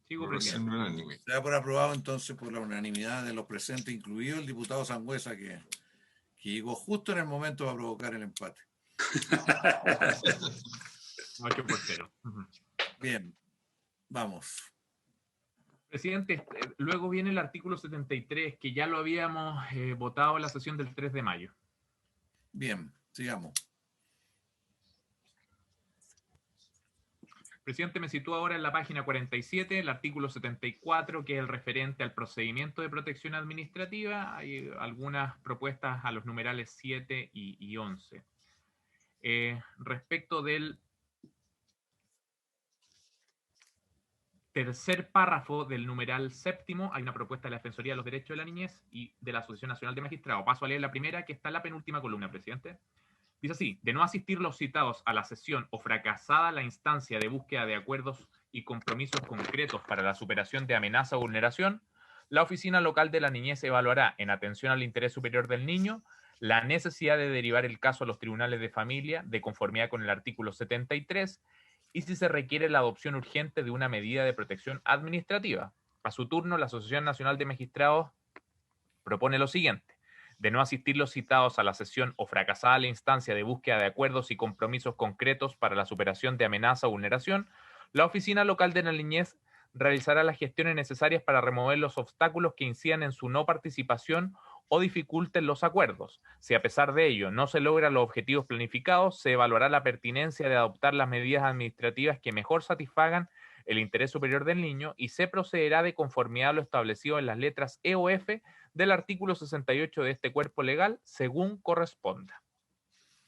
C: Sigo, presidente.
A: Se da por aprobado entonces por la unanimidad de los presentes, incluido el diputado Sangüesa, que llegó justo en el momento para provocar el empate.
C: 8-0.
A: Bien, vamos.
C: Presidente, luego viene el artículo 73, que ya lo habíamos votado en la sesión del 3 de mayo.
A: Bien, sigamos.
C: Presidente, me sitúo ahora en la página 47, el artículo 74, que es el referente al procedimiento de protección administrativa. Hay algunas propuestas a los numerales 7 y 11. Respecto del tercer párrafo del numeral séptimo, hay una propuesta de la Defensoría de los Derechos de la Niñez y de la Asociación Nacional de Magistrados. Paso a leer la primera, que está en la penúltima columna, presidente. Dice así: de no asistir los citados a la sesión o fracasada la instancia de búsqueda de acuerdos y compromisos concretos para la superación de amenaza o vulneración, la Oficina Local de la Niñez evaluará, en atención al interés superior del niño, la necesidad de derivar el caso a los tribunales de familia de conformidad con el artículo 73 y si se requiere la adopción urgente de una medida de protección administrativa. A su turno, la Asociación Nacional de Magistrados propone lo siguiente: de no asistir los citados a la sesión o fracasada la instancia de búsqueda de acuerdos y compromisos concretos para la superación de amenaza o vulneración, la Oficina Local de la Niñez realizará las gestiones necesarias para remover los obstáculos que incidan en su no participación o dificulten los acuerdos. Si a pesar de ello no se logran los objetivos planificados, se evaluará la pertinencia de adoptar las medidas administrativas que mejor satisfagan el interés superior del niño y se procederá de conformidad a lo establecido en las letras E o F del artículo 68 de este cuerpo legal, según corresponda.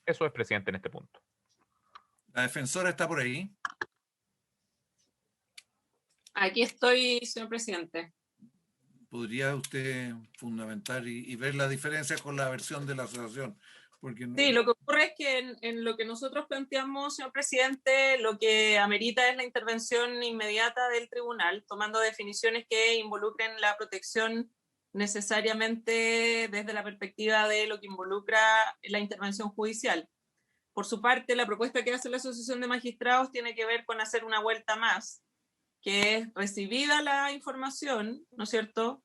C: Eso es, presidente, en este punto.
A: La defensora está por ahí.
G: Aquí estoy, señor presidente.
A: ¿Podría usted fundamentar y ver la diferencia con la versión de la asociación? Porque
G: Sí, lo que ocurre es que en lo que nosotros planteamos, señor presidente, lo que amerita es la intervención inmediata del tribunal, tomando definiciones que involucren la protección necesariamente desde la perspectiva de lo que involucra la intervención judicial. Por su parte, la propuesta que hace la Asociación de Magistrados tiene que ver con hacer una vuelta más, que es recibida la información, ¿no es cierto?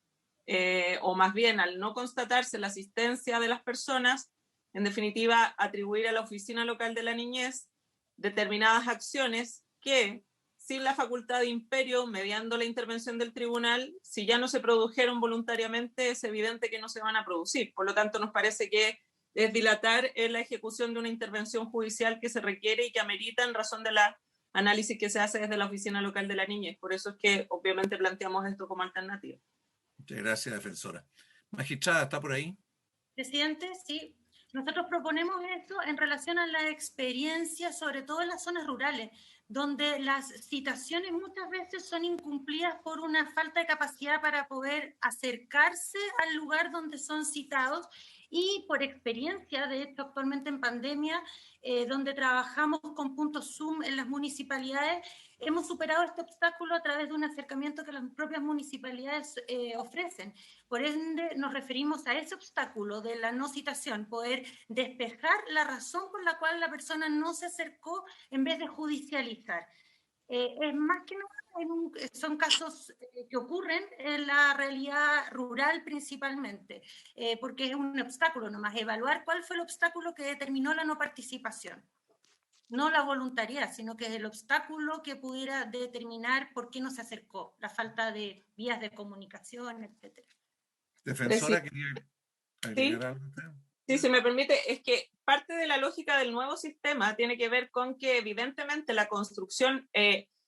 G: O más bien, al no constatarse la asistencia de las personas, en definitiva, atribuir a la Oficina Local de la Niñez determinadas acciones que, sin la facultad de imperio, mediando la intervención del tribunal, si ya no se produjeron voluntariamente, es evidente que no se van a producir. Por lo tanto, nos parece que es dilatar en la ejecución de una intervención judicial que se requiere y que amerita en razón de la análisis que se hace desde la Oficina Local de la Niñez. Por eso es que obviamente planteamos esto como alternativa.
A: Muchas gracias, defensora. Magistrada, ¿está por ahí?
D: Presidente, sí. Nosotros proponemos esto en relación a la experiencia, sobre todo en las zonas rurales, donde las citaciones muchas veces son incumplidas por una falta de capacidad para poder acercarse al lugar donde son citados, y por experiencia, de hecho, actualmente en pandemia, donde trabajamos con puntos Zoom en las municipalidades, hemos superado este obstáculo a través de un acercamiento que las propias municipalidades ofrecen. Por ende, nos referimos a ese obstáculo de la no citación, poder despejar la razón por la cual la persona no se acercó en vez de judicializar. Es más que nada, son casos que ocurren en la realidad rural principalmente, porque es un obstáculo nomás, evaluar cuál fue el obstáculo que determinó la no participación. No la voluntariedad, sino que es el obstáculo que pudiera determinar por qué no se acercó, la falta de vías de comunicación, etc.
A: Defensora, quería agregar algo.
G: Sí, si me permite, es que parte de la lógica del nuevo sistema tiene que ver con que evidentemente la construcción,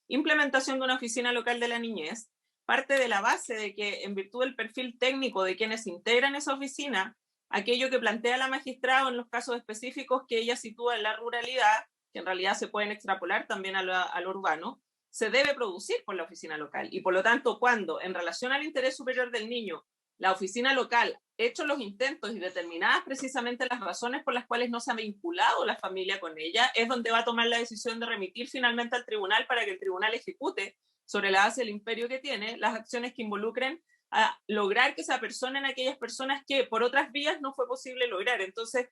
G: implementación de una oficina local de la niñez, parte de la base de que en virtud del perfil técnico de quienes integran esa oficina, aquello que plantea la magistrada en los casos específicos que ella sitúa en la ruralidad, que en realidad se pueden extrapolar también a lo urbano, se debe producir por la oficina local. Y por lo tanto, cuando en relación al interés superior del niño, la oficina local, hechos los intentos y determinadas precisamente las razones por las cuales no se ha vinculado la familia con ella, es donde va a tomar la decisión de remitir finalmente al tribunal para que el tribunal ejecute, sobre la base del imperio que tiene, las acciones que involucren a lograr que se apersonen aquellas personas que por otras vías no fue posible lograr. Entonces,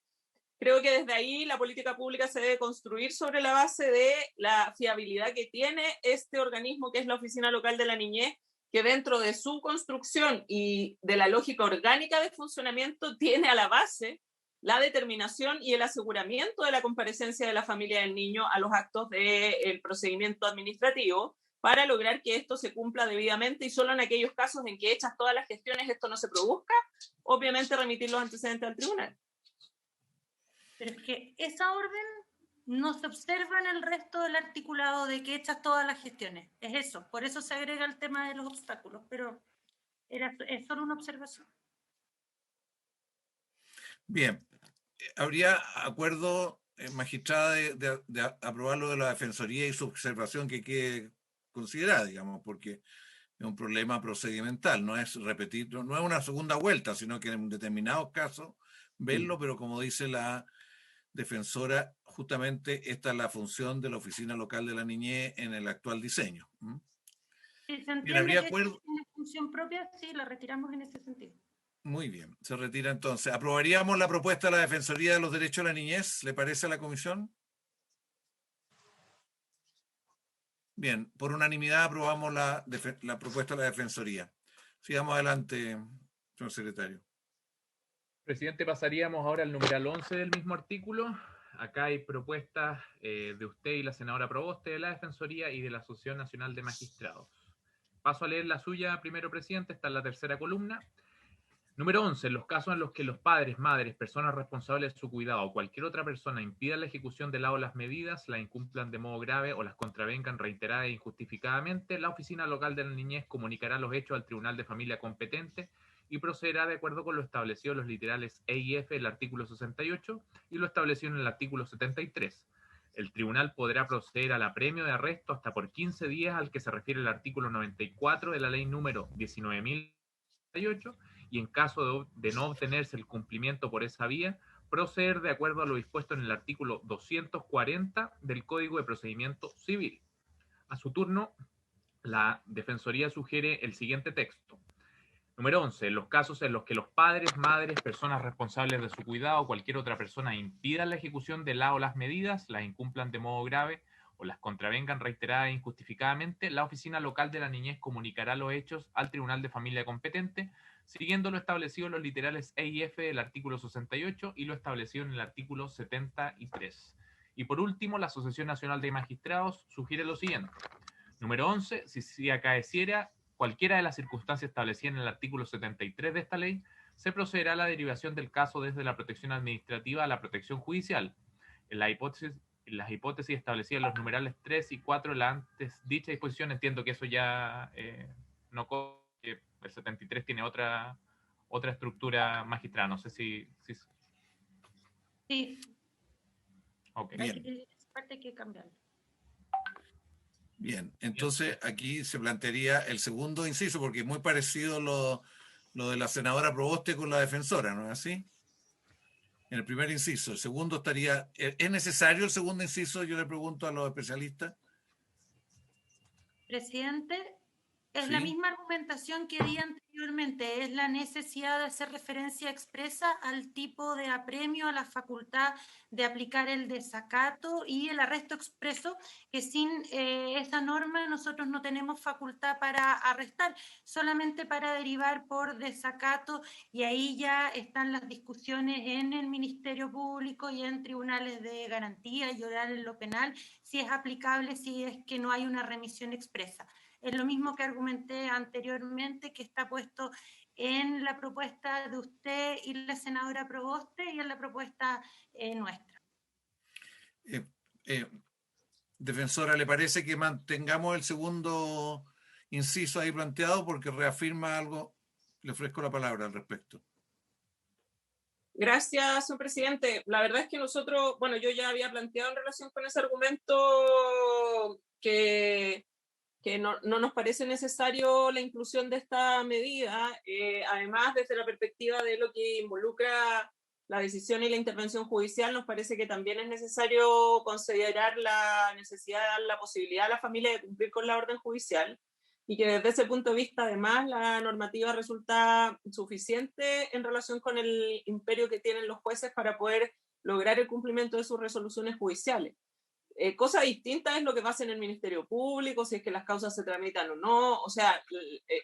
G: creo que desde ahí la política pública se debe construir sobre la base de la fiabilidad que tiene este organismo que es la Oficina Local de la Niñez, que dentro de su construcción y de la lógica orgánica de funcionamiento tiene a la base la determinación y el aseguramiento de la comparecencia de la familia del niño a los actos del procedimiento administrativo para lograr que esto se cumpla debidamente, y solo en aquellos casos en que hechas todas las gestiones esto no se produzca, obviamente remitir los antecedentes al tribunal.
D: Pero es que esa orden no se observa en el resto del articulado de que hechas todas las gestiones. Es eso, por eso se agrega el tema de los obstáculos, pero es solo una observación.
A: Bien, ¿habría acuerdo, magistrada, de aprobar lo de la Defensoría y su observación que quede considerada, digamos, porque es un problema procedimental, no es repetir, no es una segunda vuelta, sino que en determinados casos verlo, pero como dice la defensora, justamente esta es la función de la Oficina Local de la Niñez en el actual diseño.
D: Si se entiende
A: Bien, ¿habría
D: que
A: acuerdo?
D: es una función propia, sí, la retiramos en ese sentido.
A: Muy bien, se retira entonces. ¿Aprobaríamos la propuesta de la Defensoría de los Derechos de la Niñez? ¿Le parece a la comisión? Bien, por unanimidad aprobamos la propuesta de la Defensoría. Sigamos adelante, señor secretario.
C: Presidente, pasaríamos ahora al numeral 11 del mismo artículo. Acá hay propuestas de usted y la senadora Proboste de la Defensoría y de la Asociación Nacional de Magistrados. Paso a leer la suya primero, presidente. Está en la tercera columna. Número 11. En los casos en los que los padres, madres, personas responsables de su cuidado o cualquier otra persona impidan la ejecución de la o las medidas, la incumplan de modo grave o las contravengan reiterada e injustificadamente, la Oficina Local de la Niñez comunicará los hechos al Tribunal de Familia competente y procederá de acuerdo con lo establecido en los literales E y F del artículo 68 y lo establecido en el artículo 73. El tribunal podrá proceder al apremio de arresto hasta por 15 días al que se refiere el artículo 94 de la ley número 19.068 y en caso de no obtenerse el cumplimiento por esa vía, proceder de acuerdo a lo dispuesto en el artículo 240 del Código de Procedimiento Civil. A su turno, la Defensoría sugiere el siguiente texto. Número 11. En los casos en los que los padres, madres, personas responsables de su cuidado o cualquier otra persona impidan la ejecución de la o las medidas, las incumplan de modo grave o las contravengan reiterada e injustificadamente, la Oficina Local de la Niñez comunicará los hechos al Tribunal de Familia competente, siguiendo lo establecido en los literales E y F del artículo 68 y lo establecido en el artículo 73. Y por último, la Asociación Nacional de Magistrados sugiere lo siguiente. Número 11. Si acaeciera cualquiera de las circunstancias establecidas en el artículo 73 de esta ley, se procederá a la derivación del caso desde la protección administrativa a la protección judicial. En las hipótesis establecidas en los numerales 3 y 4 de la antes dicha disposición, entiendo que eso ya no que el 73 tiene otra estructura magistrada. No sé si...
D: Sí.
C: Ok.
D: Bien. Esa parte hay que cambiarla.
A: Bien, entonces aquí se plantearía el segundo inciso, porque es muy parecido lo de la senadora Proboste con la defensora, ¿no es así? En el primer inciso. El segundo estaría... ¿Es necesario el segundo inciso? Yo le pregunto a los especialistas.
D: Presidente, es
A: Sí.
D: la misma argumentación que di anteriormente, es la necesidad de hacer referencia expresa al tipo de apremio, a la facultad de aplicar el desacato y el arresto expreso, que sin esa norma nosotros no tenemos facultad para arrestar, solamente para derivar por desacato, y ahí ya están las discusiones en el Ministerio Público y en tribunales de garantía y oral en lo penal, si es aplicable, si es que no hay una remisión expresa. Es lo mismo que argumenté anteriormente, que está puesto en la propuesta de usted y la senadora Proboste y en la propuesta nuestra.
A: Defensora, ¿le parece que mantengamos el segundo inciso ahí planteado porque reafirma algo? Le ofrezco la palabra al respecto.
G: Gracias, señor presidente. La verdad es que nosotros, bueno, yo ya había planteado en relación con ese argumento que no nos parece necesario la inclusión de esta medida, además desde la perspectiva de lo que involucra la decisión y la intervención judicial, nos parece que también es necesario considerar la necesidad de dar la posibilidad a la familia de cumplir con la orden judicial y que desde ese punto de vista además la normativa resulta suficiente en relación con el imperio que tienen los jueces para poder lograr el cumplimiento de sus resoluciones judiciales. Cosa distinta es lo que pasa en el Ministerio Público, si es que las causas se tramitan o no. O sea,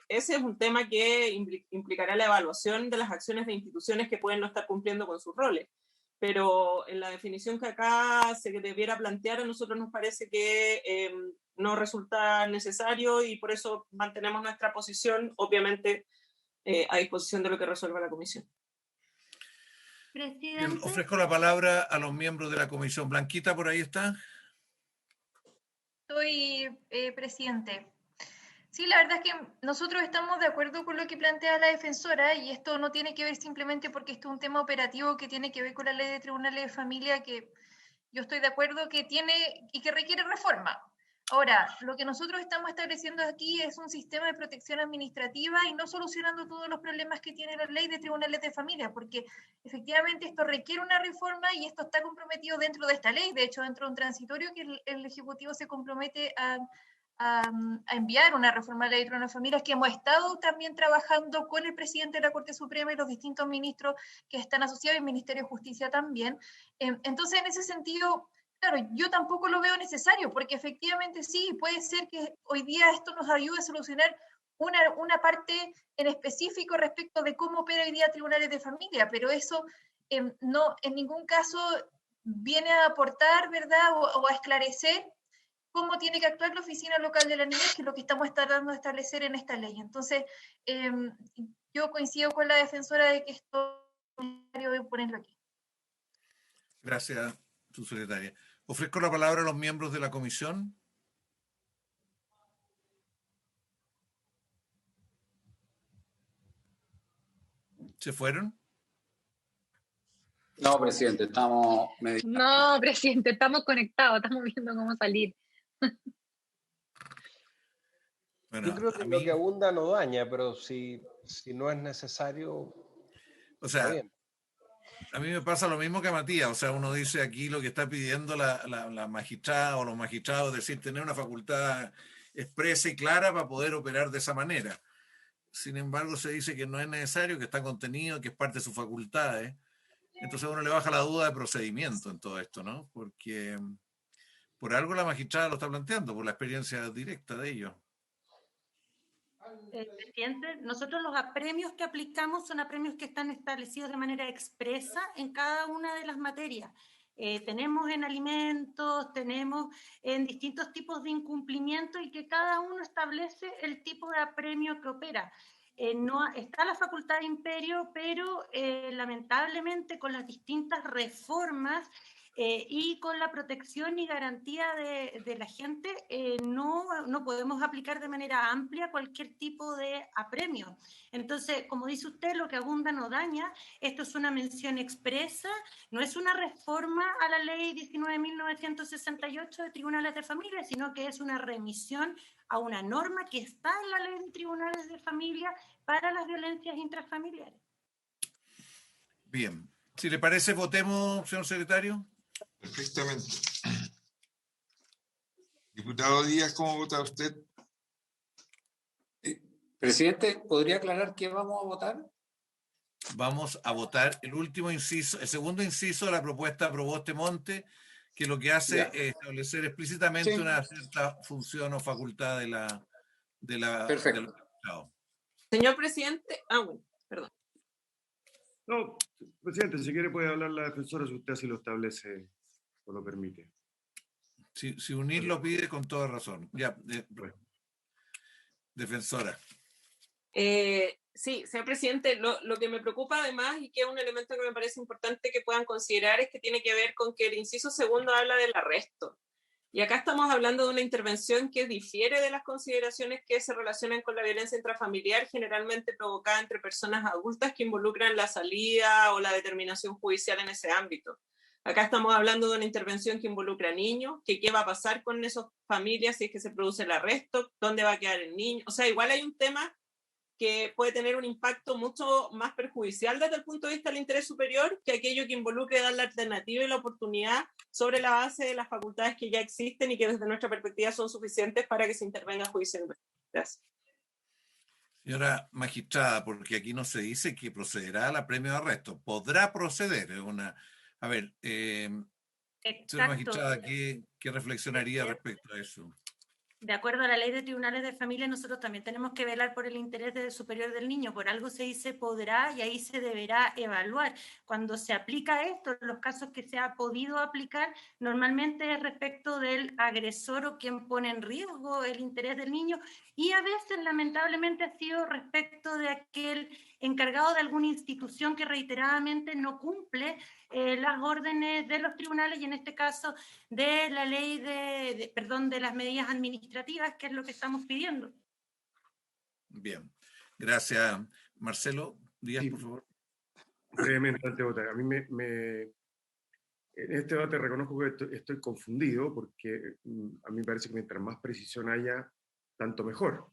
G: ese es un tema que implicará la evaluación de las acciones de instituciones que pueden no estar cumpliendo con sus roles. Pero en la definición que acá se debiera plantear, a nosotros nos parece que no resulta necesario y por eso mantenemos nuestra posición, obviamente a disposición de lo que resuelva la comisión.
A: Bien, ofrezco la palabra a los miembros de la comisión. Blanquita, ¿por ahí está?
E: Estoy, presidente. Sí, la verdad es que nosotros estamos de acuerdo con lo que plantea la defensora y esto no tiene que ver simplemente porque esto es un tema operativo que tiene que ver con la ley de tribunales de familia, que yo estoy de acuerdo que tiene y que requiere reforma. Ahora, lo que nosotros estamos estableciendo aquí es un sistema de protección administrativa y no solucionando todos los problemas que tiene la ley de tribunales de familia, porque efectivamente esto requiere una reforma y esto está comprometido dentro de esta ley. De hecho, dentro de un transitorio que el Ejecutivo se compromete a enviar una reforma a la ley de tribunales de familia, que hemos estado también trabajando con el presidente de la Corte Suprema y los distintos ministros que están asociados, y el Ministerio de Justicia también. Entonces, en ese sentido, claro, yo tampoco lo veo necesario, porque efectivamente sí, puede ser que hoy día esto nos ayude a solucionar una parte en específico respecto de cómo opera hoy día tribunales de familia, pero eso no en ningún caso viene a aportar, ¿verdad?, o a esclarecer cómo tiene que actuar la oficina local de la niñez, que es lo que estamos tratando de establecer en esta ley. Entonces, yo coincido con la defensora de que esto es necesario ponerlo aquí.
A: Gracias, subsecretaria. Ofrezco la palabra a los miembros de la comisión. ¿Se fueron?
O: No, presidente, estamos meditando.
H: No, presidente, estamos conectados, estamos viendo cómo salir.
A: Bueno,
F: yo creo que lo que abunda no daña, pero si no es necesario,
A: o sea,
F: está bien.
A: A mí me pasa lo mismo que a Matías, o sea, uno dice aquí lo que está pidiendo la magistrada o los magistrados, es decir, tener una facultad expresa y clara para poder operar de esa manera. Sin embargo, se dice que no es necesario, que está contenido, que es parte de sus facultades. Entonces a uno le baja la duda de procedimiento en todo esto, ¿no? Porque por algo la magistrada lo está planteando, por la experiencia directa de ellos.
D: Presidente, nosotros los apremios que aplicamos son apremios que están establecidos de manera expresa en cada una de las materias. Tenemos en alimentos, tenemos en distintos tipos de incumplimiento y que cada uno establece el tipo de apremio que opera. No está la facultad de imperio, pero lamentablemente con las distintas reformas y con la protección y garantía de la gente, no podemos aplicar de manera amplia cualquier tipo de apremio. Entonces, como dice usted, lo que abunda no daña. Esto es una mención expresa, no es una reforma a la ley 19.968 de tribunales de familia, sino que es una remisión a una norma que está en la ley de tribunales de familia para las violencias intrafamiliares.
A: Bien. Si le parece, votemos, señor secretario.
B: Perfectamente. Diputado Díaz, ¿cómo vota usted?
O: Presidente, ¿podría aclarar qué vamos a votar?
A: Vamos a votar el último inciso, el segundo inciso de la propuesta de Proboste Monte, que lo que hace es establecer explícitamente una cierta función o facultad de la
O: Perfecto.
G: Señor presidente, bueno, perdón.
M: No, presidente, si quiere puede hablar la defensora si usted así lo establece o lo permite.
A: Si UNIR lo pide, con toda razón. Ya, defensora.
G: Sí, señor presidente, lo que me preocupa además y que es un elemento que me parece importante que puedan considerar es que tiene que ver con que el inciso segundo habla del arresto. Y acá estamos hablando de una intervención que difiere de las consideraciones que se relacionan con la violencia intrafamiliar, generalmente provocada entre personas adultas que involucran la salida o la determinación judicial en ese ámbito. Acá estamos hablando de una intervención que involucra a niños, que qué va a pasar con esas familias si es que se produce el arresto, dónde va a quedar el niño. O sea, igual hay un tema que puede tener un impacto mucho más perjudicial desde el punto de vista del interés superior que aquello que involucre dar la alternativa y la oportunidad sobre la base de las facultades que ya existen y que desde nuestra perspectiva son suficientes para que se intervenga judicialmente. Gracias.
A: Señora magistrada, porque aquí no se dice que procederá al apremio de arresto. Podrá proceder. A ver, señora magistrada, ¿qué reflexionaría respecto a eso?
D: De acuerdo a la ley de tribunales de familia, nosotros también tenemos que velar por el interés superior del niño. Por algo se dice podrá y ahí se deberá evaluar. Cuando se aplica esto, los casos que se ha podido aplicar, normalmente es respecto del agresor o quien pone en riesgo el interés del niño y a veces, lamentablemente, ha sido respecto de aquel encargado de alguna institución que reiteradamente no cumple las órdenes de los tribunales y en este caso de la ley de las medidas administrativas, que es lo que estamos pidiendo.
A: Bien, gracias. Marcelo Díaz, sí, por favor.
M: Brevemente, antes de votar. A mí en este debate reconozco que estoy confundido porque a mí me parece que mientras más precisión haya, tanto mejor.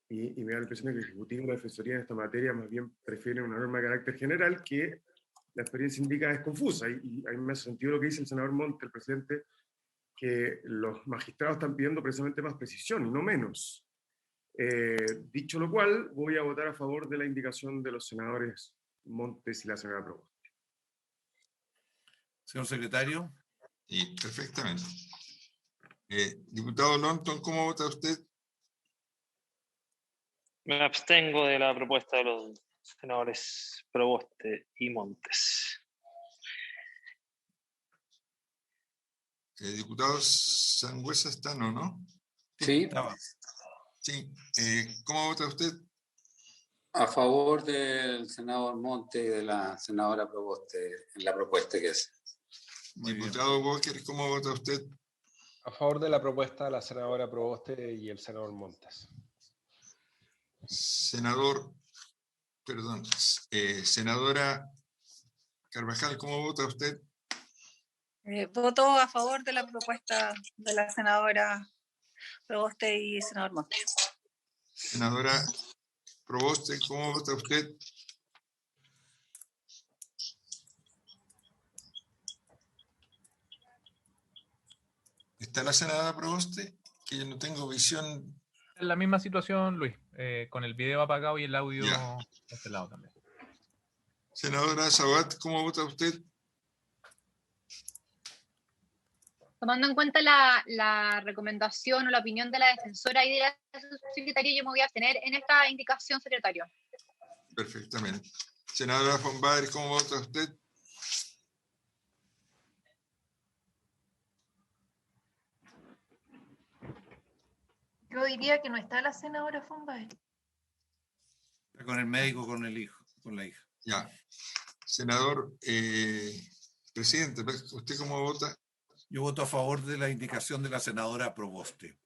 M: Y me da la impresión de que el Ejecutivo y la Defensoría en esta materia más bien prefieren una norma de carácter general que la experiencia indica es confusa. Y a mí me hace sentido lo que dice el senador Monte, el presidente, que los magistrados están pidiendo precisamente más precisión y no menos. Dicho lo cual, voy a votar a favor de la indicación de los senadores Montes y la señora Proboste.
A: Señor secretario.
B: Sí, perfectamente. Diputado Lonton, ¿cómo vota usted?
J: Me abstengo de la propuesta de los senadores Proboste y Montes.
B: Diputado Sangüesa está, ¿no?
O: Sí,
B: Sí. ¿Cómo vota usted?
O: a favor del senador Monte y de la senadora Proboste en la propuesta que es.
B: Diputado Walker, ¿cómo vota usted?
F: A favor de la propuesta de la senadora Proboste y el senador Montes.
B: Senadora Carvajal, ¿cómo vota usted?
N: Voto a favor de la propuesta de la senadora Proboste y senador Montes.
B: Senadora Proboste, ¿cómo vota usted? ¿Está la senadora Proboste? Que yo no tengo visión.
C: En la misma situación, Luis, con el video apagado y el audio
B: Ya.
C: cancelado también.
B: Senadora Sabat, ¿cómo vota usted?
H: Tomando en cuenta la recomendación o la opinión de la defensora y de la subsecretaria, yo me voy a abstener en esta indicación, secretario.
B: Perfectamente. Senadora von Baer, ¿cómo vota usted?
E: Yo diría que no está la senadora von Baer.
A: Con el médico, con el hijo, con la hija.
B: Ya. Senador, presidente, ¿usted cómo vota?
A: Yo voto a favor de la indicación de la senadora Proboste.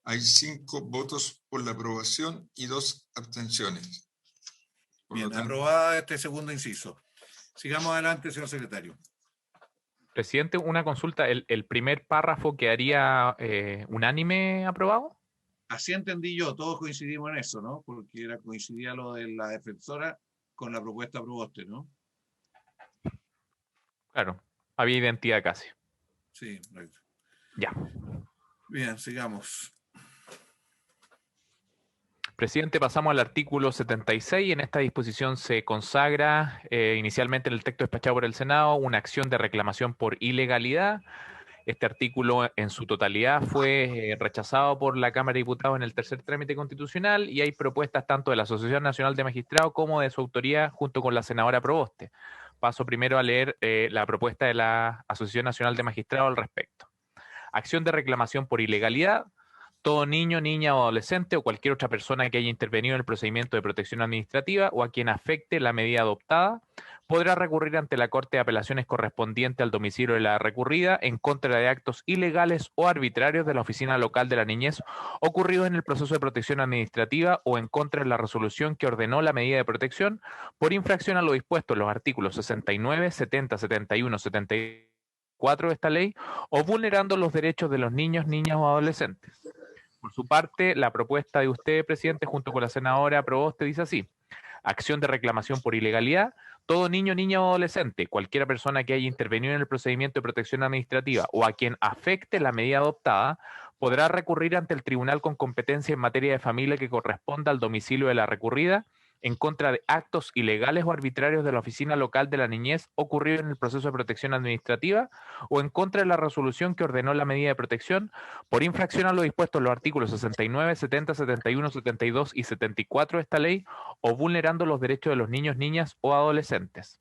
B: Hay 5 votos por la aprobación y 2 abstenciones. Por
A: Bien,
B: lo tanto,
A: aprobada este segundo inciso. Sigamos adelante, señor secretario.
C: Presidente, una consulta. ¿El primer párrafo quedaría unánime aprobado?
A: Así entendí yo, todos coincidimos en eso, ¿no? Porque coincidía lo de la defensora con la propuesta Proboste, ¿no?
C: Claro, había identidad casi.
A: Sí, right.
C: Ya.
A: Bien, sigamos.
C: Presidente, pasamos al artículo 76. En esta disposición se consagra inicialmente en el texto despachado por el Senado una acción de reclamación por ilegalidad. Este artículo en su totalidad fue rechazado por la Cámara de Diputados en el tercer trámite constitucional y hay propuestas tanto de la Asociación Nacional de Magistrados como de su autoría junto con la senadora Proboste. Paso primero a leer la propuesta de la Asociación Nacional de Magistrados al respecto. Acción de reclamación por ilegalidad. Todo niño, niña o adolescente o cualquier otra persona que haya intervenido en el procedimiento de protección administrativa o a quien afecte la medida adoptada podrá recurrir ante la Corte de Apelaciones correspondiente al domicilio de la recurrida en contra de actos ilegales o arbitrarios de la Oficina Local de la Niñez ocurridos en el proceso de protección administrativa o en contra de la resolución que ordenó la medida de protección por infracción a lo dispuesto en los artículos 69, 70, 71, 74 de esta ley o vulnerando los derechos de los niños, niñas o adolescentes. Por su parte, la propuesta de usted, presidente, junto con la senadora Proboste, dice así: acción de reclamación por ilegalidad. Todo niño, niña o adolescente, cualquier persona que haya intervenido en el procedimiento de protección administrativa o a quien afecte la medida adoptada, podrá recurrir ante el tribunal con competencia en materia de familia que corresponda al domicilio de la recurrida en contra de actos ilegales o arbitrarios de la Oficina Local de la Niñez ocurridos en el proceso de protección administrativa o en contra de la resolución que ordenó la medida de protección por infracción a lo dispuesto en los artículos 69, 70, 71, 72 y 74 de esta ley o vulnerando los derechos de los niños, niñas o adolescentes.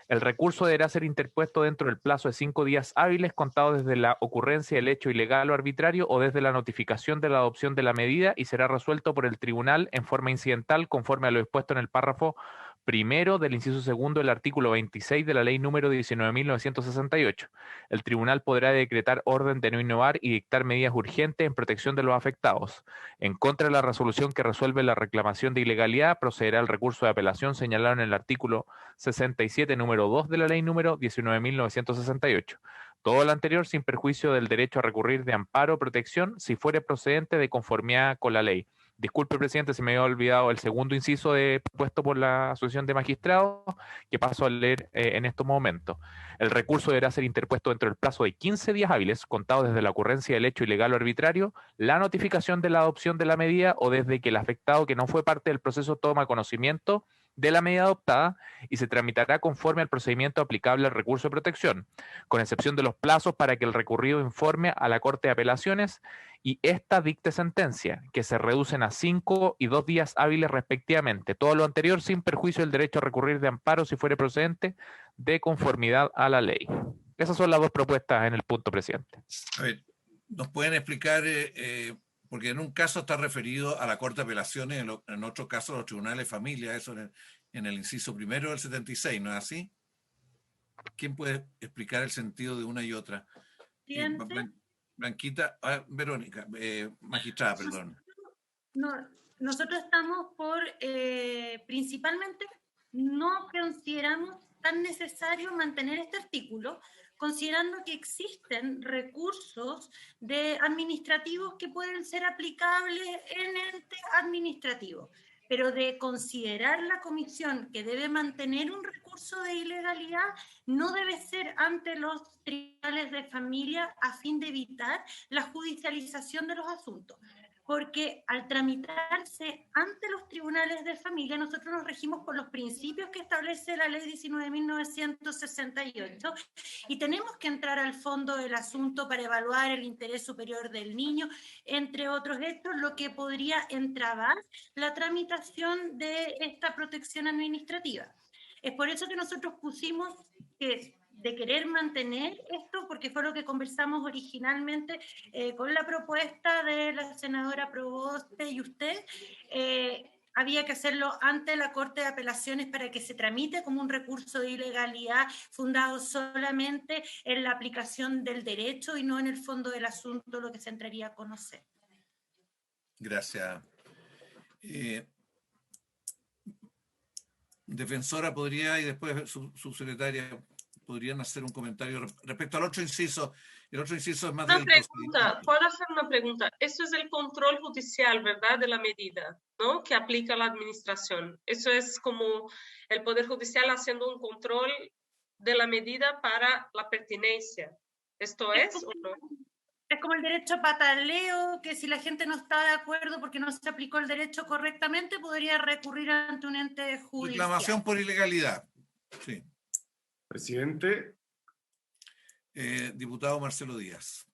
C: El recurso deberá ser interpuesto dentro del plazo de 5 días hábiles contados desde la ocurrencia del hecho ilegal o arbitrario o desde la notificación de la adopción de la medida y será resuelto por el tribunal en forma incidental conforme a lo dispuesto en el párrafo primero del inciso segundo del artículo 26 de la ley número 19.968. El tribunal podrá decretar orden de no innovar y dictar medidas urgentes en protección de los afectados. En contra de la resolución que resuelve la reclamación de ilegalidad, procederá el recurso de apelación señalado en el artículo 67, número 2 de la ley número 19.968. Todo lo anterior sin perjuicio del derecho a recurrir de amparo o protección si fuere procedente de conformidad con la ley. Disculpe, presidente, se me había olvidado el segundo inciso puesto por la Asociación de Magistrados, que paso a leer en estos momentos. El recurso deberá ser interpuesto dentro del plazo de 15 días hábiles, contados desde la ocurrencia del hecho ilegal o arbitrario, la notificación de la adopción de la medida o desde que el afectado que no fue parte del proceso toma conocimiento de la medida adoptada y se tramitará conforme al procedimiento aplicable al recurso de protección, con excepción de los plazos para que el recurrido informe a la Corte de Apelaciones y ésta dicte sentencia, que se reducen a 5 y 2 días hábiles respectivamente. Todo lo anterior sin perjuicio del derecho a recurrir de amparo si fuere procedente de conformidad a la ley. Esas son las dos propuestas en el punto, presidente.
A: A ver, ¿nos pueden explicar, porque en un caso está referido a la Corte de Apelaciones, en otro caso a los tribunales de familia, eso en el inciso primero del 76, ¿no es así? ¿Quién puede explicar el sentido de una y otra? Blanquita, Verónica, magistrada, perdón.
D: Nosotros estamos principalmente, no consideramos tan necesario mantener este artículo, considerando que existen recursos administrativos que pueden ser aplicables en ente administrativo, pero de considerar la comisión que debe mantener un recurso de ilegalidad, no debe ser ante los tribunales de familia a fin de evitar la judicialización de los asuntos. Porque al tramitarse ante los tribunales de familia, nosotros nos regimos por los principios que establece la ley 19.968 y tenemos que entrar al fondo del asunto para evaluar el interés superior del niño, entre otros hechos, lo que podría entrabar la tramitación de esta protección administrativa. Es por eso que nosotros pusimos que de querer mantener esto, porque fue lo que conversamos originalmente con la propuesta de la senadora Proboste y usted, había que hacerlo ante la Corte de Apelaciones para que se tramite como un recurso de ilegalidad fundado solamente en la aplicación del derecho y no en el fondo del asunto, lo que se entraría a conocer.
A: Gracias. Defensora podría, y después subsecretaria, podrían hacer un comentario respecto al otro inciso. El otro inciso es más
G: una
A: del
G: pregunta. ¿Puedo hacer una pregunta? Eso es el control judicial, ¿verdad? De la medida, ¿no? Que aplica la administración. Eso es como el Poder Judicial haciendo un control de la medida para la pertinencia. ¿Esto es o no?
D: Es como el derecho a pataleo, que si la gente no está de acuerdo porque no se aplicó el derecho correctamente, podría recurrir ante un ente judicial.
A: Reclamación por ilegalidad. Sí.
M: Presidente.
A: Diputado Marcelo Díaz.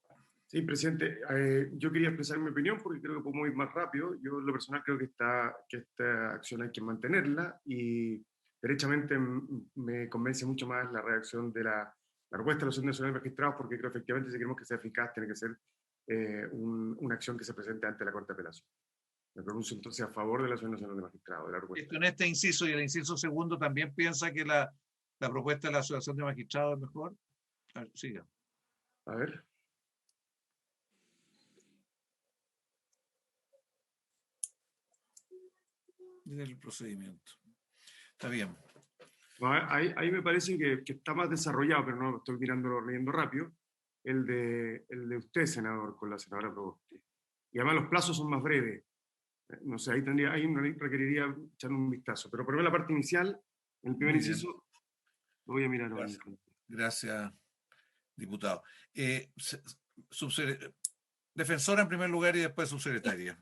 M: Sí, presidente. Yo quería expresar mi opinión porque creo que podemos ir más rápido. Yo, en lo personal, creo que esta acción hay que mantenerla y derechamente me convence mucho más la redacción de la propuesta de la Asociación Nacional de Magistrados, porque creo efectivamente si queremos que sea eficaz tiene que ser una acción que se presente ante la Corte de Apelación. Me pronuncio entonces a favor de la Asociación Nacional de Magistrados. De la propuesta.
A: En este inciso y el inciso segundo también piensa que la propuesta de la Asociación de Magistrados es mejor. A ver, siga.
M: A ver.
A: Del procedimiento. Está bien.
M: No, ahí me parece que está más desarrollado, pero no estoy leyendo rápido, el de usted, senador, con la senadora Proboste. Y además los plazos son más breves. No sé, ahí requeriría echar un vistazo. Pero por ver la parte inicial, en el primer inciso, lo voy a mirar.
A: Gracias, diputado. Defensora en primer lugar y después subsecretaria.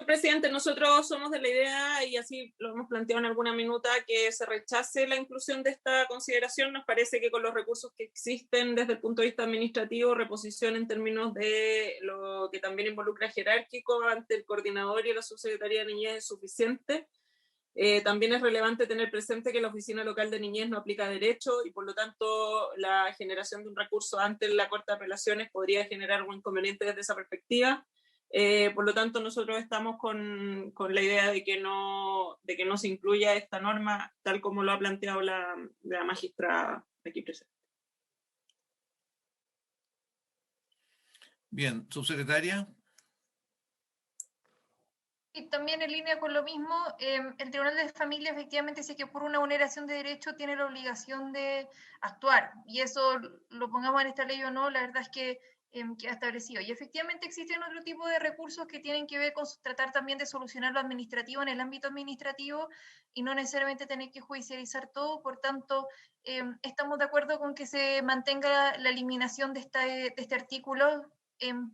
G: Presidente, nosotros somos de la idea, y así lo hemos planteado en alguna minuta, que se rechace la inclusión de esta consideración. Nos parece que con los recursos que existen desde el punto de vista administrativo, reposición en términos de lo que también involucra jerárquico ante el coordinador y la subsecretaría de Niñez es suficiente. También es relevante tener presente que la Oficina Local de Niñez no aplica derecho y por lo tanto la generación de un recurso ante la Corte de Apelaciones podría generar algún inconveniente desde esa perspectiva. Por lo tanto, nosotros estamos con la idea de que no se incluya esta norma tal como lo ha planteado la magistrada aquí presente.
A: Bien, subsecretaria.
E: Y también en línea con lo mismo, el Tribunal de Familia efectivamente sí que por una vulneración de derecho tiene la obligación de actuar, y eso lo pongamos en esta ley o no, la verdad es que ha establecido. Y efectivamente existen otro tipo de recursos que tienen que ver con tratar también de solucionar lo administrativo en el ámbito administrativo y no necesariamente tener que judicializar todo. Por tanto, estamos de acuerdo con que se mantenga la eliminación de este artículo,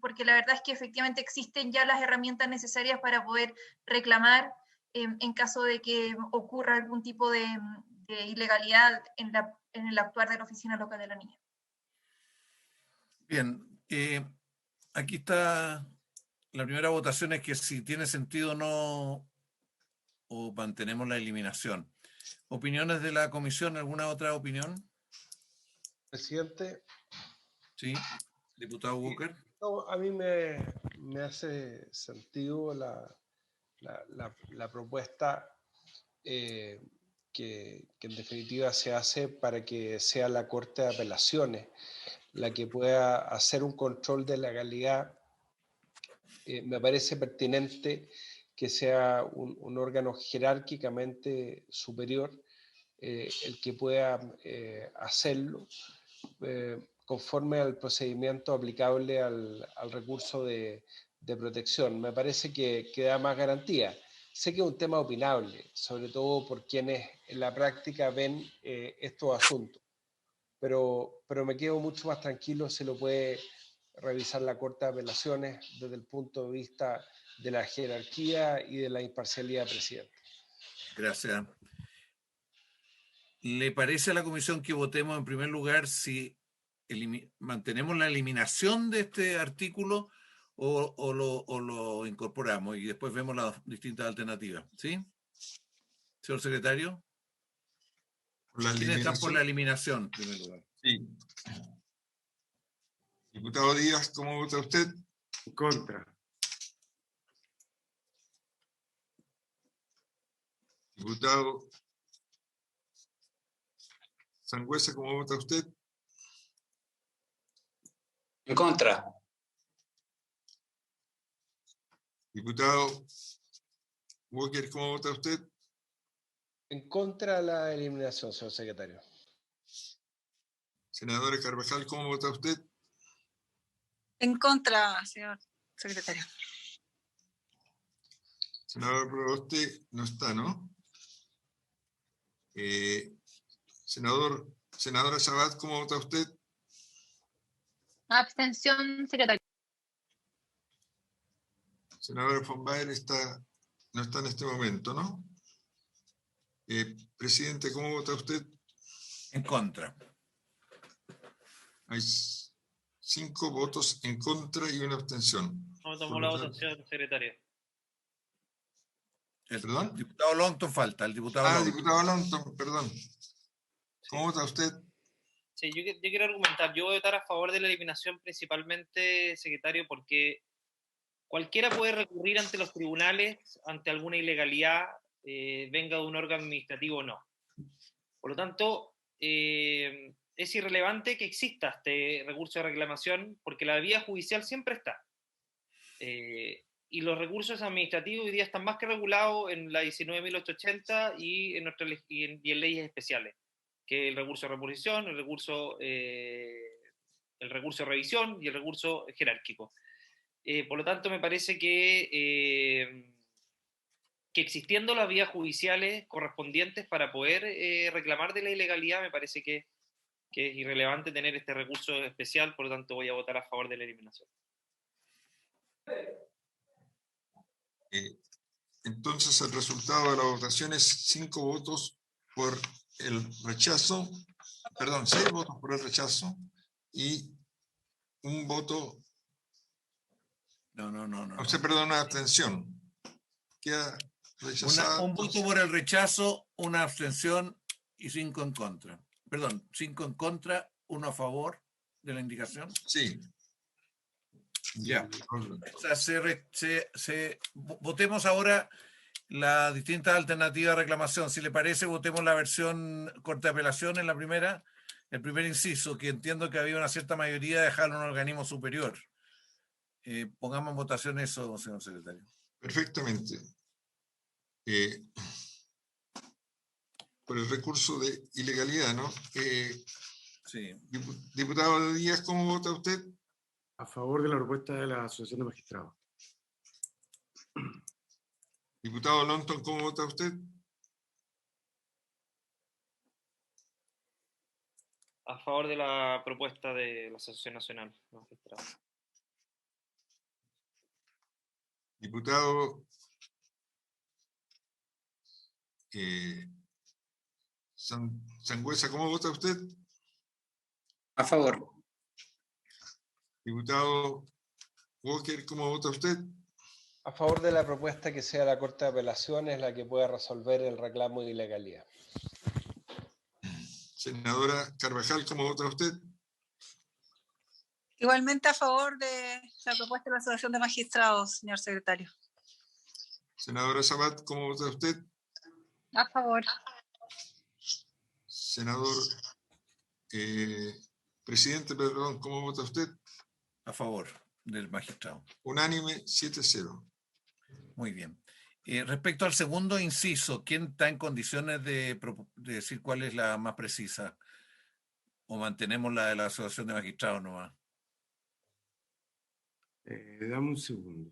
E: porque la verdad es que efectivamente existen ya las herramientas necesarias para poder reclamar en caso de que ocurra algún tipo de ilegalidad en el actuar de la Oficina Local de la Niñez.
A: Bien, aquí está la primera votación, es que si tiene sentido o no, o mantenemos la eliminación. ¿Opiniones de la comisión? ¿Alguna otra opinión?
F: Presidente,
A: Sí, diputado Walker.
F: No, a mí me hace sentido la propuesta que en definitiva se hace para que sea la Corte de Apelaciones la que pueda hacer un control de legalidad. Me parece pertinente que sea un órgano jerárquicamente superior el que pueda hacerlo conforme al procedimiento aplicable al recurso de protección. Me parece que da más garantía. Sé que es un tema opinable, sobre todo por quienes en la práctica ven estos asuntos, pero me quedo mucho más tranquilo si lo puede revisar la Corte de Apelaciones desde el punto de vista de la jerarquía y de la imparcialidad, presidente.
A: Gracias. ¿Le parece a la comisión que votemos en primer lugar si mantenemos la eliminación de este artículo o lo incorporamos y después vemos las distintas alternativas? ¿Sí? Señor secretario. ¿Quiénes están por la eliminación en primer lugar?
B: Sí. Diputado Díaz, ¿cómo vota usted?
M: En contra.
B: Diputado Sangüesa, ¿cómo vota usted?
O: En contra.
B: Diputado Walker, ¿cómo vota usted?
F: En contra de la eliminación, señor secretario.
B: Senadora Carvajal, ¿cómo vota usted?
N: En contra, señor secretario.
B: Senador Proboste no está, ¿no? Senadora Sabat, ¿cómo vota usted?
H: Abstención, secretario.
B: Senadora von Baer no está en este momento, ¿no? Presidente, ¿cómo vota usted?
A: En contra.
B: Hay 5 votos en contra y una abstención.
J: No tomó la votación, secretario.
B: ¿Perdón?
A: Diputado Lonton falta, el diputado Lonton.
B: Diputado Lonton, perdón. ¿Cómo vota usted?
J: Sí, yo quiero argumentar. Yo voy a votar a favor de la eliminación principalmente, secretario, porque cualquiera puede recurrir ante los tribunales ante alguna ilegalidad, venga de un órgano administrativo o no. Por lo tanto, es irrelevante que exista este recurso de reclamación porque la vía judicial siempre está. Y los recursos administrativos hoy día están más que regulados en la 19.880 y en leyes especiales, que el recurso de reposición, el recurso de revisión y el recurso jerárquico. Por lo tanto, me parece que existiendo las vías judiciales correspondientes para poder reclamar de la ilegalidad, me parece que es irrelevante tener este recurso especial, por lo tanto voy a votar a favor de la eliminación.
B: Entonces el resultado de la votación es 5 votos por el rechazo, 6 votos por el rechazo y un voto... una abstención. Queda rechazada.
A: Un voto por el rechazo, una abstención y 5 en contra. Perdón, 5 en contra, 1 a favor de la indicación.
B: Sí.
A: Ya. O sea, votemos ahora las distintas alternativas de reclamación. Si le parece, votemos la versión Corte de Apelación en la primera, el primer inciso, que entiendo que había una cierta mayoría de dejarlo en un organismo superior. Pongamos en votación eso, señor secretario.
B: Perfectamente. Por el recurso de ilegalidad, ¿no?
A: Sí.
B: Diputado Díaz, ¿cómo vota usted?
M: A favor de la propuesta de la Asociación de Magistrados.
B: Diputado Lonton, ¿cómo vota usted?
J: A favor de la propuesta de la Asociación Nacional de Magistrados.
B: Diputado Sangüesa, ¿cómo vota usted?
O: A favor.
B: Diputado Walker, ¿cómo vota usted?
F: A favor de la propuesta que sea la Corte de Apelaciones la que pueda resolver el reclamo de ilegalidad.
B: Senadora Carvajal, ¿cómo vota usted?
N: Igualmente a favor de la propuesta de la Asociación de Magistrados, señor secretario.
B: Senadora Sabat, ¿cómo vota usted?
H: A favor.
B: Senador, presidente, perdón, ¿cómo vota usted?
A: A favor del magistrado.
B: Unánime, 7-0.
A: Muy bien. Respecto al segundo inciso, ¿quién está en condiciones de decir cuál es la más precisa? ¿O mantenemos la de la Asociación de Magistrados nomás?
M: Dame un segundo.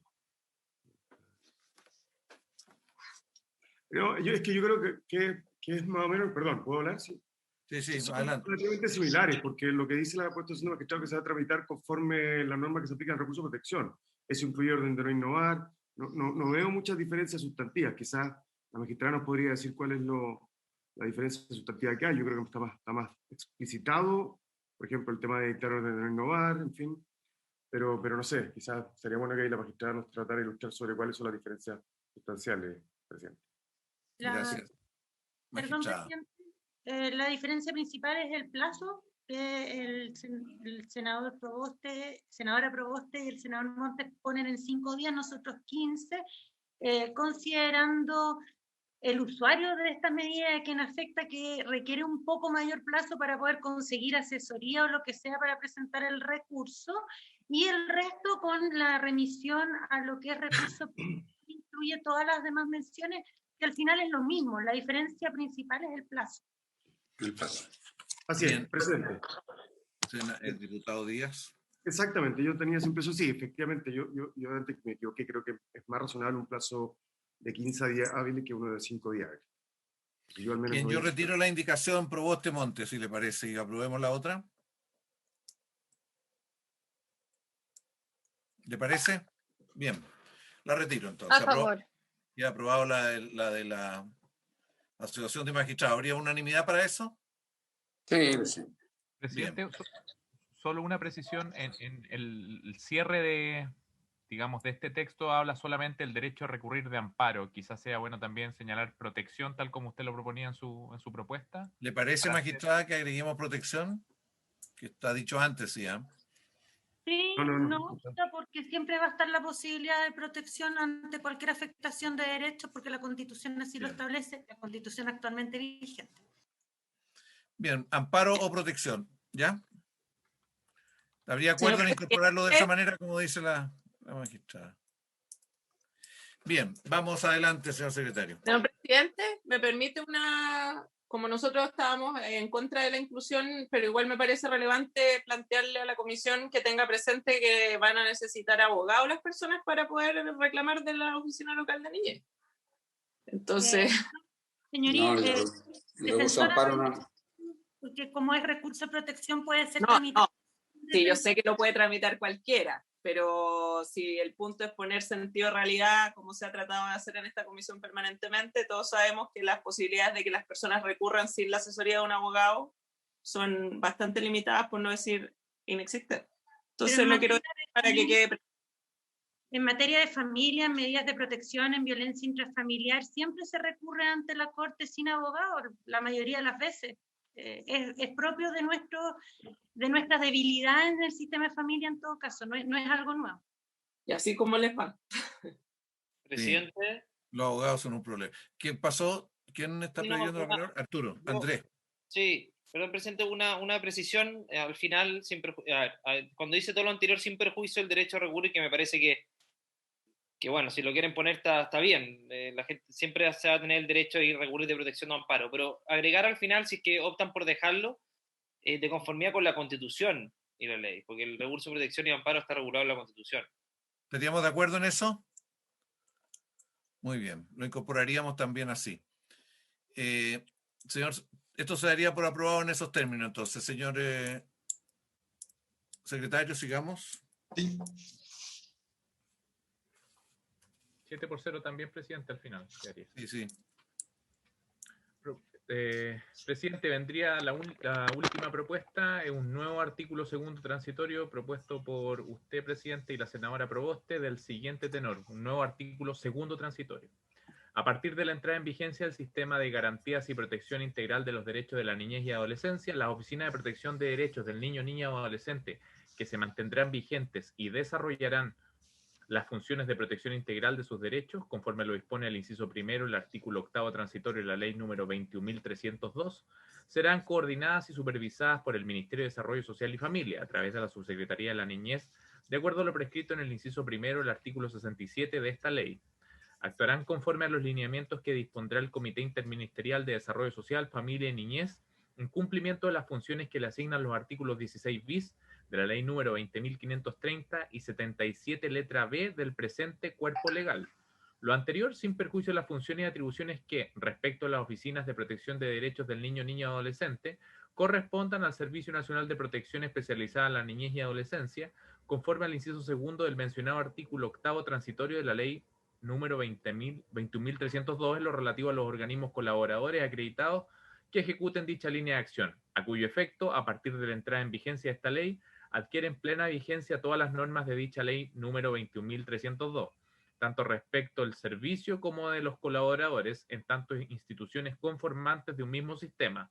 M: No, es que yo creo que es más o menos, perdón, ¿puedo hablar? Sí.
A: Sí,
M: Son
A: adelante.
M: relativamente similares, porque lo que dice la propuesta de magistrado que se va a tramitar conforme la norma que se aplica en recurso de protección. Eso incluye orden de no innovar. No veo muchas diferencias sustantivas. Quizás la magistrada nos podría decir cuál es la diferencia sustantiva que hay. Yo creo que está más explicitado, por ejemplo, el tema de dictar orden de no innovar, en fin. Pero no sé, quizás sería bueno que ahí la magistrada nos tratara de ilustrar sobre cuáles son las diferencias sustanciales, presidente.
A: Gracias.
D: Perdón,
A: Magistrada.
D: presidente. La diferencia principal es el plazo que el senadora Proboste y el senador Montes ponen en 5 días, nosotros 15, considerando el usuario de esta medida que nos afecta, que requiere un poco mayor plazo para poder conseguir asesoría o lo que sea para presentar el recurso, y el resto con la remisión a lo que es recurso incluye todas las demás menciones, que al final es lo mismo, la diferencia principal es el plazo.
O: El plazo.
M: Así es, presidente.
A: El diputado Díaz.
M: Exactamente, yo tenía ese impreso, sí, efectivamente, yo antes me equivoqué, creo que es más razonable un plazo de 15 días hábiles que uno de 5 días hábiles. Yo, al menos
A: Bien, yo retiro la indicación Proboste Montes, si le parece, y aprobemos la otra. ¿Le parece? Bien, la retiro entonces.
H: A favor.
A: Y aprobado la de la Asociación de Magistrados. ¿Habría unanimidad para eso?
O: Sí, sí.
C: Presidente, solo una precisión. En el cierre de, digamos, de este texto habla solamente el derecho a recurrir de amparo. Quizás sea bueno también señalar protección, tal como usted lo proponía en su propuesta.
A: ¿Le parece, magistrada, que agreguemos protección? Que está dicho antes, sí, ¿eh?
D: Sí, no, porque siempre va a estar la posibilidad de protección ante cualquier afectación de derechos, porque la Constitución así lo establece, la Constitución actualmente vigente.
A: Bien, amparo o protección, ¿ya? ¿Habría acuerdo en incorporarlo de esa manera, como dice la magistrada? Bien, vamos adelante, señor secretario.
G: Señor presidente, me permite como nosotros estábamos en contra de la inclusión, pero igual me parece relevante plantearle a la comisión que tenga presente que van a necesitar abogados las personas para poder reclamar de la oficina local de niñez. Entonces...
D: Señoría,
O: no.
D: Porque como es recurso de protección puede ser
G: tramitado. Sí, yo sé que lo puede tramitar cualquiera, pero si el punto es poner sentido de realidad, como se ha tratado de hacer en esta comisión permanentemente, todos sabemos que las posibilidades de que las personas recurran sin la asesoría de un abogado son bastante limitadas, por no decir inexistentes. Entonces lo quiero decir para que quede...
D: En materia de familia, en medidas de protección, en violencia intrafamiliar, siempre se recurre ante la Corte sin abogado, la mayoría de las veces. Es propio de nuestras debilidades en el sistema de familia en todo caso, no es algo nuevo.
G: Y así como les va.
J: Presidente.
A: Sí, los abogados son un problema. ¿Quién pasó? ¿Quién está pidiendo la palabra? Arturo, Andrés.
J: Sí, perdón, presidente, una precisión al final, cuando dice todo lo anterior sin perjuicio del derecho a recurrir, que me parece que bueno, si lo quieren poner está bien, la gente siempre se va a tener el derecho a ir recurrir de protección o amparo, pero agregar al final, si es que optan por dejarlo, de conformidad con la Constitución y la ley, porque el recurso de protección y amparo está regulado en la Constitución.
A: ¿Estaríamos de acuerdo en eso? Muy bien, lo incorporaríamos también así. Señor, esto se daría por aprobado en esos términos, entonces, señor secretario, sigamos.
B: Sí.
C: 7-0 también, presidente, al final.
A: Sí.
C: Presidente, vendría la última propuesta, es un nuevo artículo segundo transitorio propuesto por usted, presidente, y la senadora Proboste, del siguiente tenor, un nuevo artículo segundo transitorio. A partir de la entrada en vigencia del sistema de garantías y protección integral de los derechos de la niñez y adolescencia, las oficinas de protección de derechos del niño, niña o adolescente que se mantendrán vigentes y desarrollarán las funciones de protección integral de sus derechos, conforme lo dispone el inciso primero, el artículo 8º transitorio de la ley número 21.302, serán coordinadas y supervisadas por el Ministerio de Desarrollo Social y Familia, a través de la Subsecretaría de la Niñez, de acuerdo a lo prescrito en el inciso primero, el artículo 67 de esta ley. Actuarán conforme a los lineamientos que dispondrá el Comité Interministerial de Desarrollo Social, Familia y Niñez, en cumplimiento de las funciones que le asignan los artículos 16 bis de la ley número 20.530 y 77 letra B del presente cuerpo legal. Lo anterior sin perjuicio de las funciones y atribuciones que, respecto a las oficinas de protección de derechos del niño, niña y adolescente, correspondan al Servicio Nacional de Protección Especializada en la Niñez y Adolescencia, conforme al inciso segundo del mencionado artículo 8º transitorio de la ley número 21.302 en lo relativo a los organismos colaboradores acreditados que ejecuten dicha línea de acción, a cuyo efecto, a partir de la entrada en vigencia de esta ley, adquieren plena vigencia todas las normas de dicha ley número 21.302, tanto respecto del servicio como de los colaboradores, en tanto instituciones conformantes de un mismo sistema,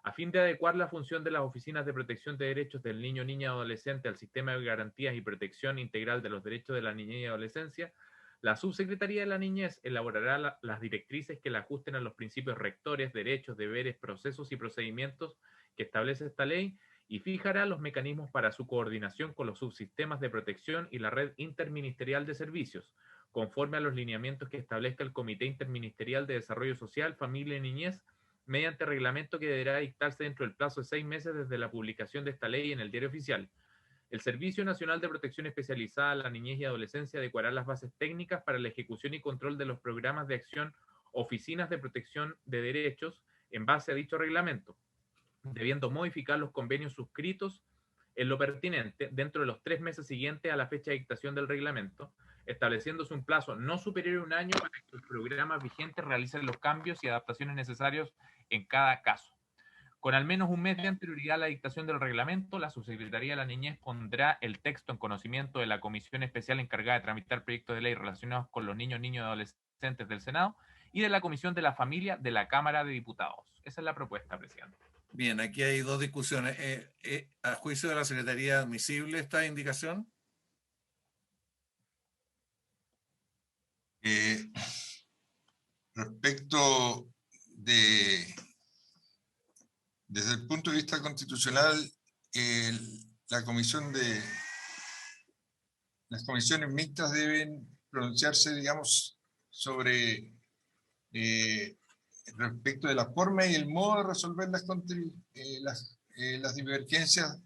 C: a fin de adecuar la función de las oficinas de protección de derechos del niño, niña y adolescente al sistema de garantías y protección integral de los derechos de la niñez y adolescencia. La Subsecretaría de la Niñez elaborará las directrices que la ajusten a los principios rectores, derechos, deberes, procesos y procedimientos que establece esta ley y fijará los mecanismos para su coordinación con los subsistemas de protección y la red interministerial de servicios, conforme a los lineamientos que establezca el Comité Interministerial de Desarrollo Social, Familia y Niñez, mediante reglamento que deberá dictarse dentro del plazo de 6 meses desde la publicación de esta ley en el Diario Oficial. El Servicio Nacional de Protección Especializada a la Niñez y Adolescencia adecuará las bases técnicas para la ejecución y control de los programas de acción oficinas de protección de derechos en base a dicho reglamento, debiendo modificar los convenios suscritos en lo pertinente dentro de los 3 meses siguientes a la fecha de dictación del reglamento, estableciéndose un plazo no superior a 1 año para que los programas vigentes realicen los cambios y adaptaciones necesarios en cada caso. Con al menos un mes de anterioridad a la dictación del reglamento, la Subsecretaría de la Niñez pondrá el texto en conocimiento de la Comisión Especial encargada de tramitar proyectos de ley relacionados con los niños, niñas y adolescentes del Senado y de la Comisión de la Familia de la Cámara de Diputados. Esa es la propuesta, presidente.
A: Bien, aquí hay dos discusiones. ¿A juicio de la Secretaría admisible esta indicación?
B: Respecto desde el punto de vista constitucional, las comisiones mixtas deben pronunciarse, digamos, sobre respecto de la forma y el modo de resolver las divergencias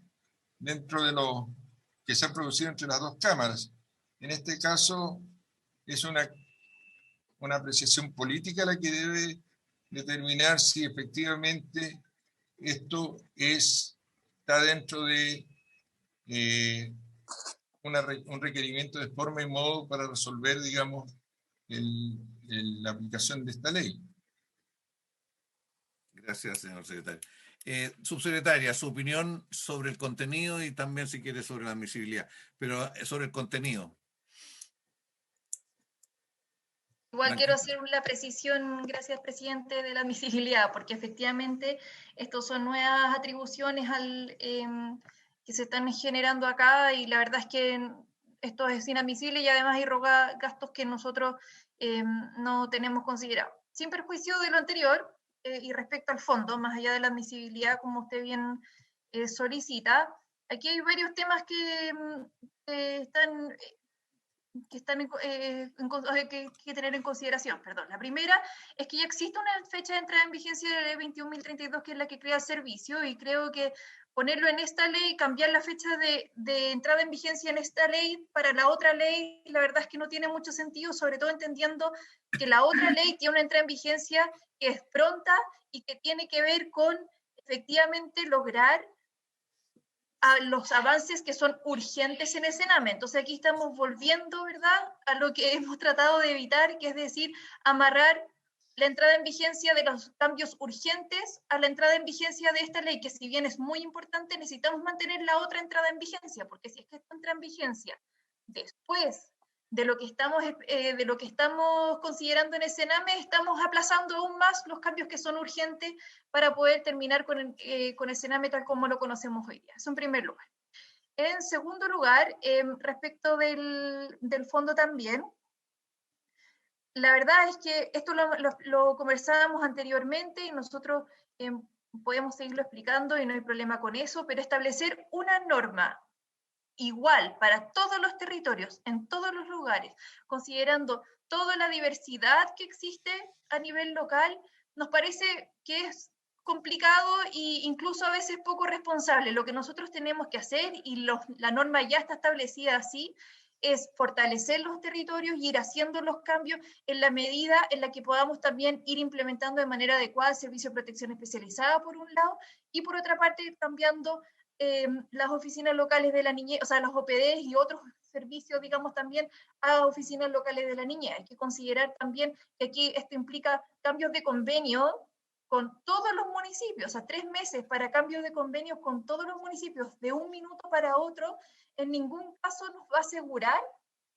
B: dentro de lo que se ha producido entre las dos cámaras. En este caso, es una apreciación política la que debe determinar si efectivamente esto está dentro de un requerimiento de forma y modo para resolver, digamos, la aplicación de esta ley.
A: Gracias, señor secretario. Subsecretaria, su opinión sobre el contenido y también, si quiere, sobre la admisibilidad, pero sobre el contenido.
E: Igual quiero hacer una precisión, gracias presidente, de la admisibilidad, porque efectivamente estos son nuevas atribuciones que se están generando acá y la verdad es que esto es inadmisible y además irroga gastos que nosotros no tenemos considerado. Sin perjuicio de lo anterior y respecto al fondo, más allá de la admisibilidad, como usted bien solicita, aquí hay varios temas que están que tener en consideración. Perdón. La primera es que ya existe una fecha de entrada en vigencia de la ley 21.032, que es la que crea el servicio, y creo que ponerlo en esta ley, cambiar la fecha de entrada en vigencia en esta ley para la otra ley, la verdad es que no tiene mucho sentido, sobre todo entendiendo que la otra ley tiene una entrada en vigencia que es pronta y que tiene que ver con efectivamente lograr a los avances que son urgentes en el Sename. Entonces aquí estamos volviendo, ¿verdad?, a lo que hemos tratado de evitar, que es decir, amarrar la entrada en vigencia de los cambios urgentes a la entrada en vigencia de esta ley, que si bien es muy importante, necesitamos mantener la otra entrada en vigencia, porque si es que esta entra en vigencia después de lo que estamos considerando en el Sename, estamos aplazando aún más los cambios que son urgentes para poder terminar con el Sename tal como lo conocemos hoy día. Eso en primer lugar. En segundo lugar, respecto del fondo también, la verdad es que esto lo conversábamos anteriormente y nosotros podemos seguirlo explicando y no hay problema con eso, pero establecer una norma igual para todos los territorios, en todos los lugares, considerando toda la diversidad que existe a nivel local, nos parece que es complicado e incluso a veces poco responsable. Lo que nosotros tenemos que hacer, y la norma ya está establecida así, es fortalecer los territorios y ir haciendo los cambios en la medida en la que podamos también ir implementando de manera adecuada el servicio de protección especializada, por un lado, y por otra parte cambiando las oficinas locales de la niñez, o sea, los OPDs y otros servicios, digamos, también a oficinas locales de la niñez. Hay que considerar también que aquí esto implica cambios de convenio con todos los municipios, o sea, 3 meses para cambios de convenios con todos los municipios de un minuto para otro, en ningún caso nos va a asegurar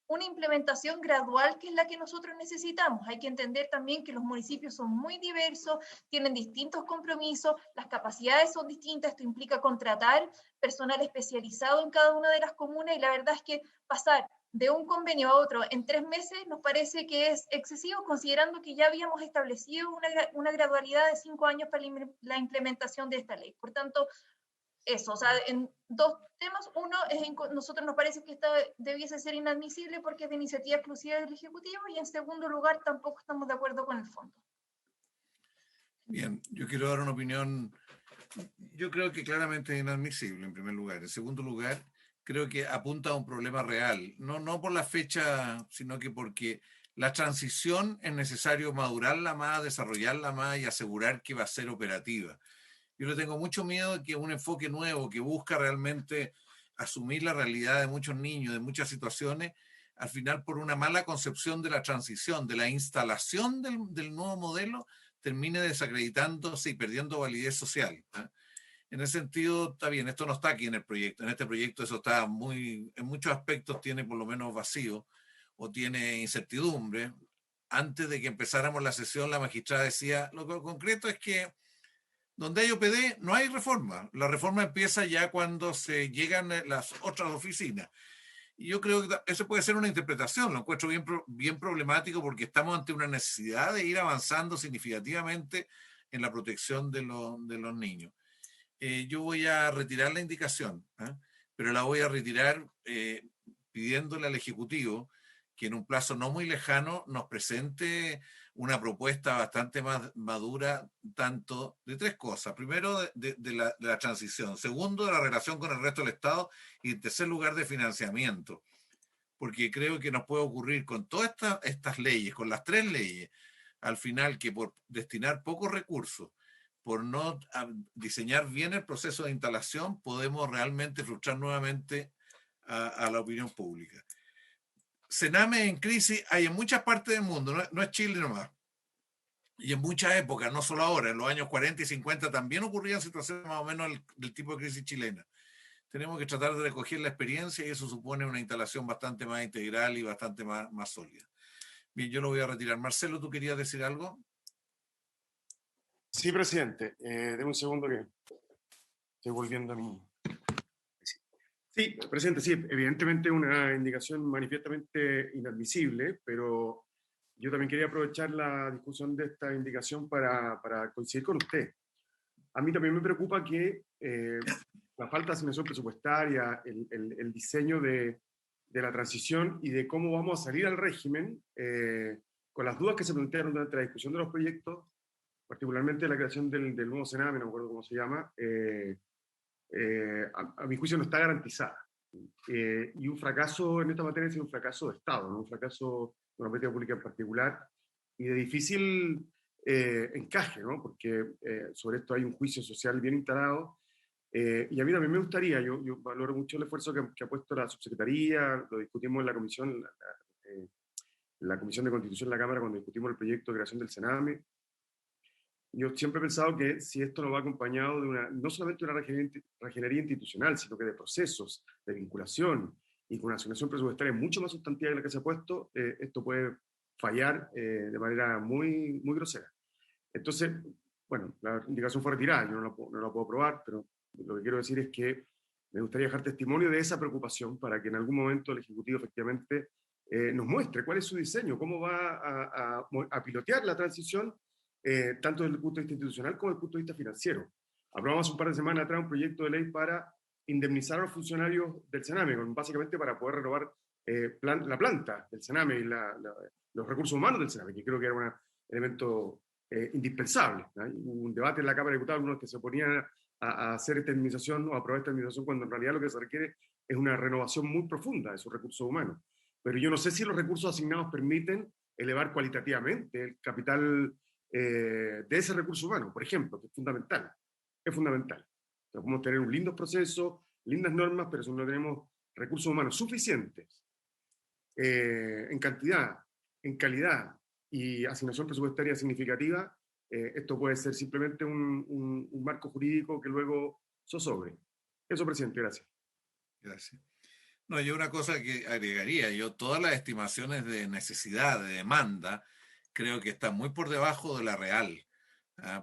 E: una implementación gradual que es la que nosotros necesitamos. Hay que entender también que los municipios son muy diversos, tienen distintos compromisos, las capacidades son distintas, esto implica contratar personal especializado en cada una de las comunas y la verdad es que pasar de un convenio a otro en 3 meses nos parece que es excesivo, considerando que ya habíamos establecido una gradualidad de 5 años para la implementación de esta ley. Por tanto, eso, o sea, en 2 temas. Uno, nosotros nos parece que esta debiese ser inadmisible porque es de iniciativa exclusiva del Ejecutivo, y en segundo lugar, tampoco estamos de acuerdo con el fondo.
A: Bien, yo quiero dar una opinión. Yo creo que claramente es inadmisible, en primer lugar. En segundo lugar, creo que apunta a un problema real, no por la fecha, sino que porque la transición es necesario madurarla más, desarrollarla más y asegurar que va a ser operativa. Yo le tengo mucho miedo de que un enfoque nuevo que busca realmente asumir la realidad de muchos niños, de muchas situaciones, al final por una mala concepción de la transición, de la instalación del nuevo modelo, termine desacreditándose y perdiendo validez social, ¿eh? En ese sentido, está bien, esto no está aquí en el proyecto. En este proyecto eso está en muchos aspectos tiene por lo menos vacío o tiene incertidumbre. Antes de que empezáramos la sesión, la magistrada decía, lo concreto es que donde hay OPD no hay reforma. La reforma empieza ya cuando se llegan las otras oficinas. Y yo creo que eso puede ser una interpretación, lo encuentro bien problemático porque estamos ante una necesidad de ir avanzando significativamente en la protección de los niños. Yo voy a retirar la indicación, pero la voy a retirar pidiéndole al Ejecutivo que en un plazo no muy lejano nos presente una propuesta bastante más madura, tanto de 3 cosas. Primero, de la transición. Segundo, de la relación con el resto del Estado. Y en tercer lugar, de financiamiento. Porque creo que nos puede ocurrir con todas estas leyes, con las 3 leyes, al final que por destinar pocos recursos, por no diseñar bien el proceso de instalación, podemos realmente frustrar nuevamente a la opinión pública. Cename en crisis hay en muchas partes del mundo, no es Chile nomás. Y en muchas épocas, no solo ahora, en los años 40 y 50 también ocurrían situaciones más o menos del tipo de crisis chilena. Tenemos que tratar de recoger la experiencia y eso supone una instalación bastante más integral y bastante más sólida. Bien, yo lo voy a retirar. Marcelo, ¿tú querías decir algo?
M: Sí, presidente. Deme un segundo que estoy volviendo a mí. Sí, presidente, sí, evidentemente una indicación manifiestamente inadmisible, pero yo también quería aprovechar la discusión de esta indicación para coincidir con usted. A mí también me preocupa que la falta de asignación presupuestaria, el diseño de la transición y de cómo vamos a salir al régimen, con las dudas que se plantearon durante la discusión de los proyectos, particularmente la creación del nuevo Sename, no me acuerdo cómo se llama, a mi juicio no está garantizada. Y un fracaso en esta materia es un fracaso de Estado, ¿no? Un fracaso de una política pública en particular y de difícil encaje, ¿no? Porque sobre esto hay un juicio social bien instalado. Y a mí también me gustaría, yo valoro mucho el esfuerzo que ha puesto la subsecretaría, lo discutimos en la comisión, la Comisión de Constitución de la Cámara cuando discutimos el proyecto de creación del Sename. Yo siempre he pensado que si esto no va acompañado de no solamente de una regenería institucional, sino que de procesos, de vinculación y con una asignación presupuestaria mucho más sustantiva que la que se ha puesto, esto puede fallar de manera muy, muy grosera. Entonces, bueno, la indicación fue retirada, yo no la puedo probar, pero lo que quiero decir es que Me gustaría dejar testimonio de esa preocupación para que en algún momento el Ejecutivo efectivamente nos muestre cuál es su diseño, cómo va a pilotear la transición, tanto desde el punto de vista institucional como desde el punto de vista financiero. Aprobamos un par de semanas atrás un proyecto de ley para indemnizar a los funcionarios del Sename, básicamente para poder renovar la planta del Sename y los recursos humanos del Sename, que creo que era un elemento indispensable, ¿no? Hubo un debate en la Cámara de Diputados, algunos que se oponían a hacer esta indemnización o a aprobar esta indemnización, cuando en realidad lo que se requiere es una renovación muy profunda de esos recursos humanos. Pero yo no sé si los recursos asignados permiten elevar cualitativamente el capital de ese recurso humano, por ejemplo, que es fundamental. Es fundamental. Entonces, podemos tener un lindo proceso, lindas normas, pero si no tenemos recursos humanos suficientes en cantidad, en calidad y asignación presupuestaria significativa, esto puede ser simplemente un marco jurídico que luego zozobre. Eso, presidente, gracias.
A: Gracias. No, yo una cosa que agregaría, yo todas las estimaciones de necesidad, de demanda, creo que están muy por debajo de la real,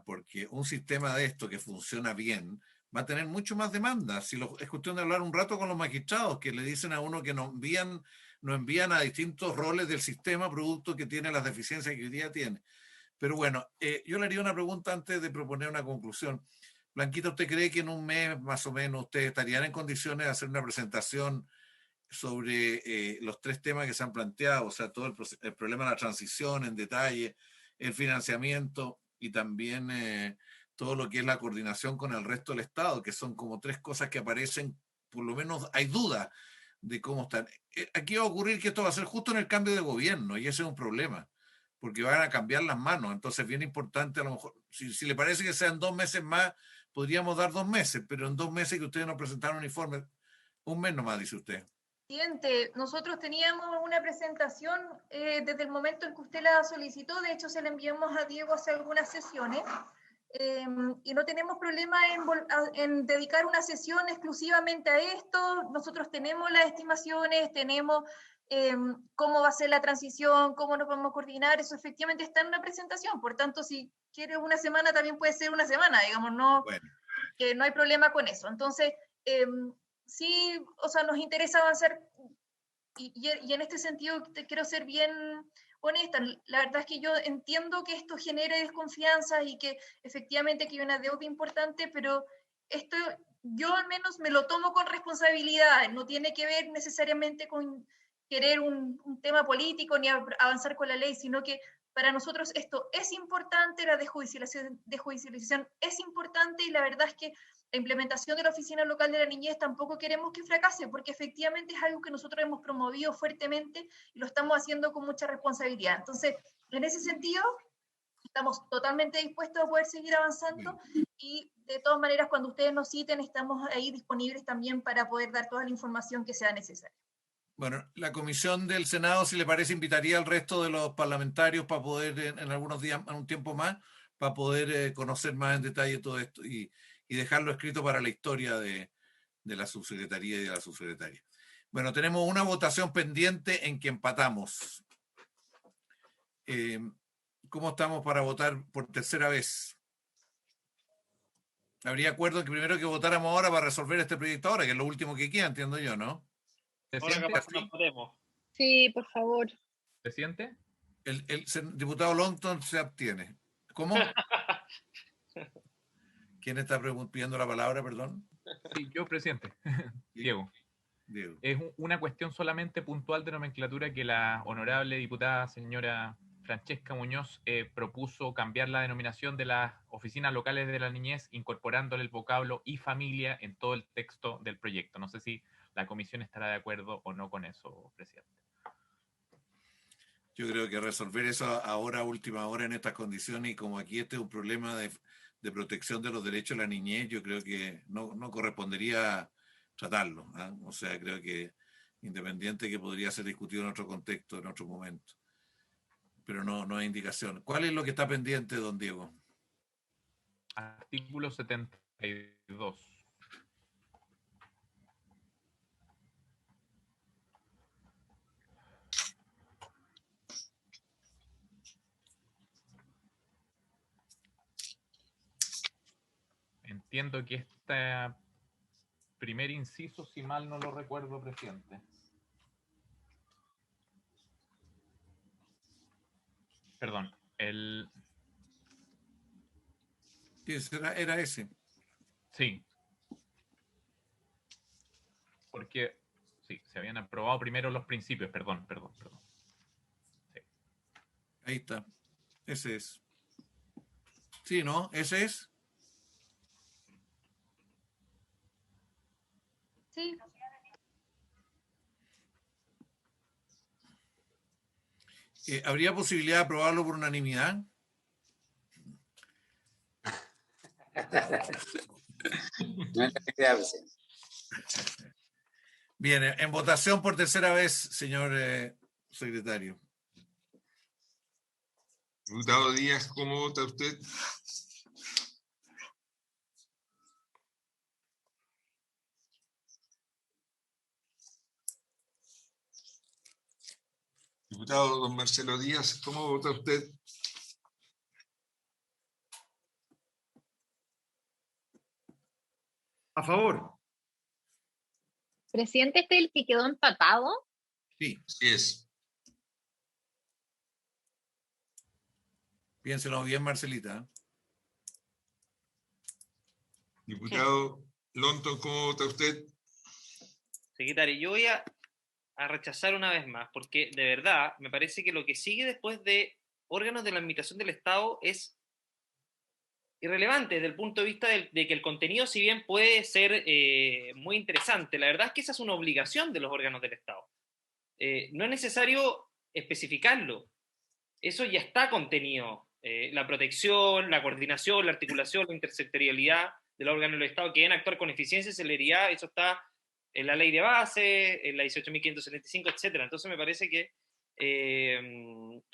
A: porque un sistema de esto que funciona bien va a tener mucho más demanda. Si es cuestión de hablar un rato con los magistrados que le dicen a uno que nos envían a distintos roles del sistema producto que tiene las deficiencias que hoy día tiene. Pero bueno, yo le haría una pregunta antes de proponer una conclusión. Blanquita, ¿usted cree que en un mes más o menos ustedes estarían en condiciones de hacer una presentación sobre los tres temas que se han planteado? O sea, todo el problema de la transición en detalle, el financiamiento y también todo lo que es la coordinación con el resto del Estado, que son como tres cosas que aparecen, por lo menos hay duda de cómo están. Aquí va a ocurrir que esto va a ser justo en el cambio de gobierno y ese es un problema, porque van a cambiar las manos. Entonces es bien importante, a lo mejor, si le parece que sean 2 meses más, podríamos dar 2 meses, pero en 2 meses que ustedes nos presentaron un informe, un mes nomás, dice usted.
E: Nosotros teníamos una presentación desde el momento en que usted la solicitó, de hecho se la enviamos a Diego hace algunas sesiones, y no tenemos problema en dedicar una sesión exclusivamente a esto. Nosotros tenemos las estimaciones, tenemos cómo va a ser la transición, cómo nos vamos a coordinar, eso efectivamente está en una presentación, por tanto, si quiere una semana, también puede ser una semana, digamos, no, bueno, que no hay problema con eso. Entonces, sí, o sea, nos interesa avanzar y en este sentido quiero ser bien honesta. La verdad es que yo entiendo que esto genere desconfianza y que efectivamente que hay una deuda importante, pero esto yo al menos me lo tomo con responsabilidad, no tiene que ver necesariamente con querer un tema político ni avanzar con la ley, sino que para nosotros esto es importante, la desjudicialización es importante, y la verdad es que la implementación de la Oficina Local de la Niñez tampoco queremos que fracase, porque efectivamente es algo que nosotros hemos promovido fuertemente y lo estamos haciendo con mucha responsabilidad. Entonces, en ese sentido, estamos totalmente dispuestos a poder seguir avanzando y de todas maneras, cuando ustedes nos citen, estamos ahí disponibles también para poder dar toda la información que sea necesaria.
A: Bueno, la comisión del Senado, si le parece, invitaría al resto de los parlamentarios para poder, en algunos días, en un tiempo más, para poder conocer más en detalle todo esto y dejarlo escrito para la historia de la subsecretaría y de la subsecretaria. Bueno, tenemos una votación pendiente en que empatamos. ¿Cómo estamos para votar por tercera vez? Habría acuerdo en que primero que votáramos ahora para resolver este proyecto ahora, que es lo último que queda, entiendo yo, ¿no?
H: Sí, por favor.
C: ¿Presidente?
A: El diputado Longton se abstiene. ¿Cómo? ¿Quién está pidiendo la palabra, perdón?
C: Sí, yo, presidente. Diego. Es una cuestión solamente puntual de nomenclatura que la honorable diputada señora Francesca Muñoz propuso cambiar la denominación de las oficinas locales de la niñez, incorporándole el vocablo y familia en todo el texto del proyecto. No sé si la comisión estará de acuerdo o no con eso, presidente.
A: Yo creo que resolver eso ahora, a última hora, en estas condiciones, y como aquí este es un problema de protección de los derechos de la niñez, yo creo que no correspondería tratarlo, ¿eh? O sea, creo que independiente que podría ser discutido en otro contexto, en otro momento. Pero no hay indicación. ¿Cuál es lo que está pendiente, don Diego?
C: Artículo 72. Entiendo que esta primer inciso, si mal no lo recuerdo, presidente. Perdón,
A: Sí, era ese.
C: Sí. Porque, sí, se habían aprobado primero los principios, perdón. Sí.
A: Ahí está. Ese es. Sí, ¿no? Ese es.
E: Sí.
A: ¿Habría posibilidad de aprobarlo por unanimidad?
O: No es la idea, presidente.
A: Bien, en votación por tercera vez, señor secretario.
B: Diputado Díaz, ¿cómo vota usted? Diputado don Marcelo Díaz, ¿cómo vota usted?
M: A favor.
H: Presidente, ¿este es el que quedó empatado?
A: Sí.
B: Así es.
A: Piénselo bien, Marcelita.
B: Diputado Lonton, ¿cómo vota usted?
J: Secretario, yo voy a rechazar una vez más, porque de verdad me parece que lo que sigue después de órganos de la Administración del Estado es irrelevante desde el punto de vista de que el contenido, si bien puede ser muy interesante, la verdad es que esa es una obligación de los órganos del Estado. No es necesario especificarlo. Eso ya está contenido. La protección, la coordinación, la articulación, la intersectorialidad de los órganos del Estado que deben actuar con eficiencia y celeridad, eso está en la ley de base, en la 18.575, etcétera. Entonces me parece que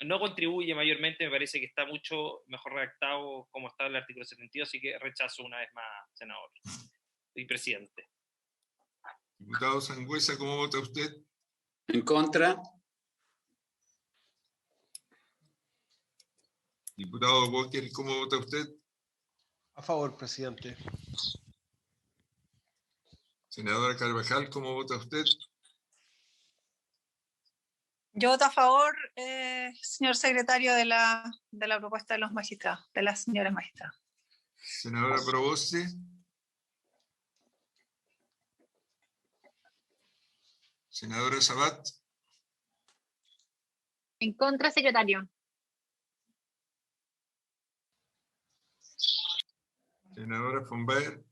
J: no contribuye mayormente, me parece que está mucho mejor redactado como está el artículo 72, así que rechazo una vez más, senador y presidente.
B: Diputado Sangüesa, ¿cómo vota usted?
O: En contra.
B: Diputado Walker, ¿cómo vota usted?
F: A favor, presidente.
B: Senadora Carvajal, ¿cómo vota usted?
N: Yo voto a favor, señor secretario, de la propuesta de los magistrados, de las señoras magistradas.
B: Senadora Proboste. Senadora Sabat.
H: En contra, secretario.
B: Senadora von Baer.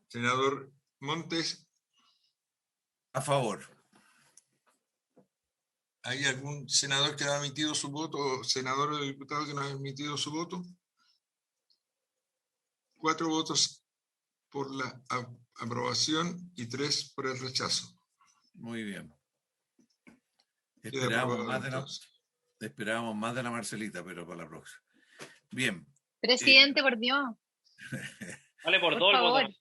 B: Senador Montes.
A: A favor.
B: ¿Hay algún senador que no ha emitido su voto o senador o diputado que no ha emitido su voto? 4 votos por la aprobación y 3 por el rechazo.
A: Muy bien.
B: Queda aprobado,
A: Esperábamos más de la Marcelita, pero para la próxima. Bien.
H: Presidente, por Dios.
J: Vale por
H: Por
J: dos el voto.
H: favor.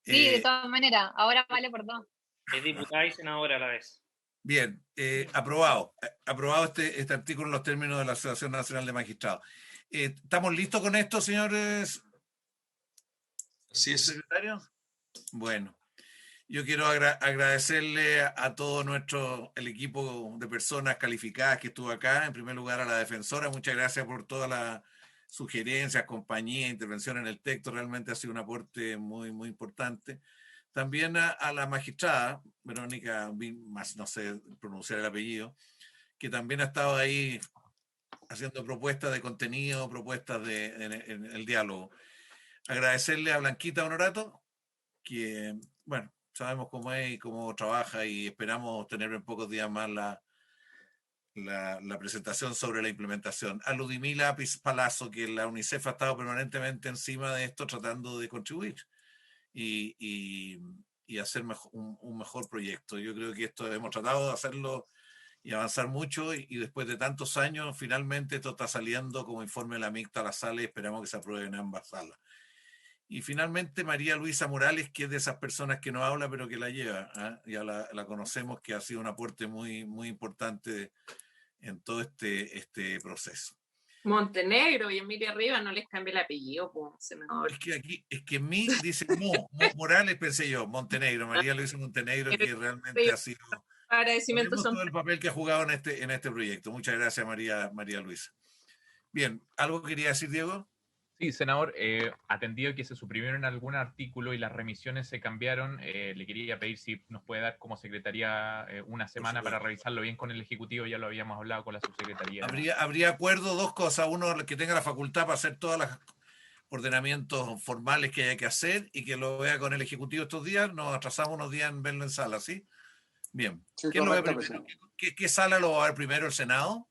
H: Sí, de todas maneras. Ahora vale por dos.
J: Es diputada y senadora a la vez.
A: Bien, aprobado. Aprobado este artículo en los términos de la Asociación Nacional de Magistrados. ¿Estamos listos con esto, señores?
B: Sí,
A: secretario. Bueno, yo quiero agradecerle a todo el equipo de personas calificadas que estuvo acá. En primer lugar, a la defensora, muchas gracias por todas las sugerencias, compañía, intervención en el texto. Realmente ha sido un aporte muy, muy importante. También a la magistrada, Verónica, no sé pronunciar el apellido, que también ha estado ahí haciendo propuestas de contenido, propuestas en el diálogo. Agradecerle a Blanquita Honorato, que, bueno, sabemos cómo es y cómo trabaja y esperamos tener en pocos días más la presentación sobre la implementación. A Ludmila Palazzo, que la UNICEF ha estado permanentemente encima de esto tratando de contribuir y hacer un mejor proyecto. Yo creo que esto hemos tratado de hacerlo y avanzar mucho y después de tantos años finalmente esto está saliendo como informe de la mixta a la sala y esperamos que se apruebe en ambas salas. Y finalmente María Luisa Morales, que es de esas personas que no habla pero que la lleva, ya la conocemos, que ha sido un aporte muy, muy importante este proceso.
G: Montenegro y Emilia Rivas, no les cambie el apellido, pues, senador.
A: Es que en mí dice Morales, pensé yo, Montenegro, María Luisa Montenegro, que realmente ha sido
G: agradecimientos
A: todo el papel que ha jugado en este proyecto. Muchas gracias, María Luisa. Bien, ¿algo quería decir, Diego?
C: Sí, senador, atendido que se suprimieron algún artículo y las remisiones se cambiaron, le quería pedir si nos puede dar como secretaría una semana para revisarlo bien con el Ejecutivo, ya lo habíamos hablado con la subsecretaría.
A: Habría acuerdo, dos cosas, uno que tenga la facultad para hacer todos los ordenamientos formales que haya que hacer y que lo vea con el Ejecutivo estos días, nos atrasamos unos días en verlo en sala, ¿sí? Bien.
O: Sí,
A: ¿Qué sala lo va a ver primero, el Senado?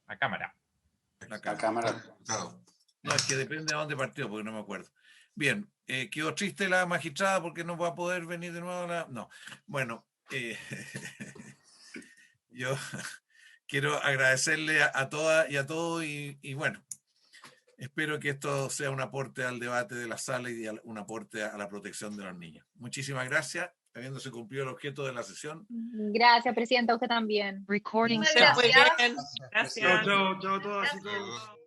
C: La Cámara.
O: La Cámara.
A: No, es que depende de dónde partió, porque no me acuerdo. Bien, quedó triste la magistrada porque no va a poder venir de nuevo. No, bueno, yo quiero agradecerle a todas y a todos y bueno, espero que esto sea un aporte al debate de la sala y un aporte a la protección de los niños. Muchísimas gracias, habiéndose cumplido el objeto de la sesión.
H: Gracias, presidenta, a usted también.
G: Gracias.
M: Chao, chao, todas y todos.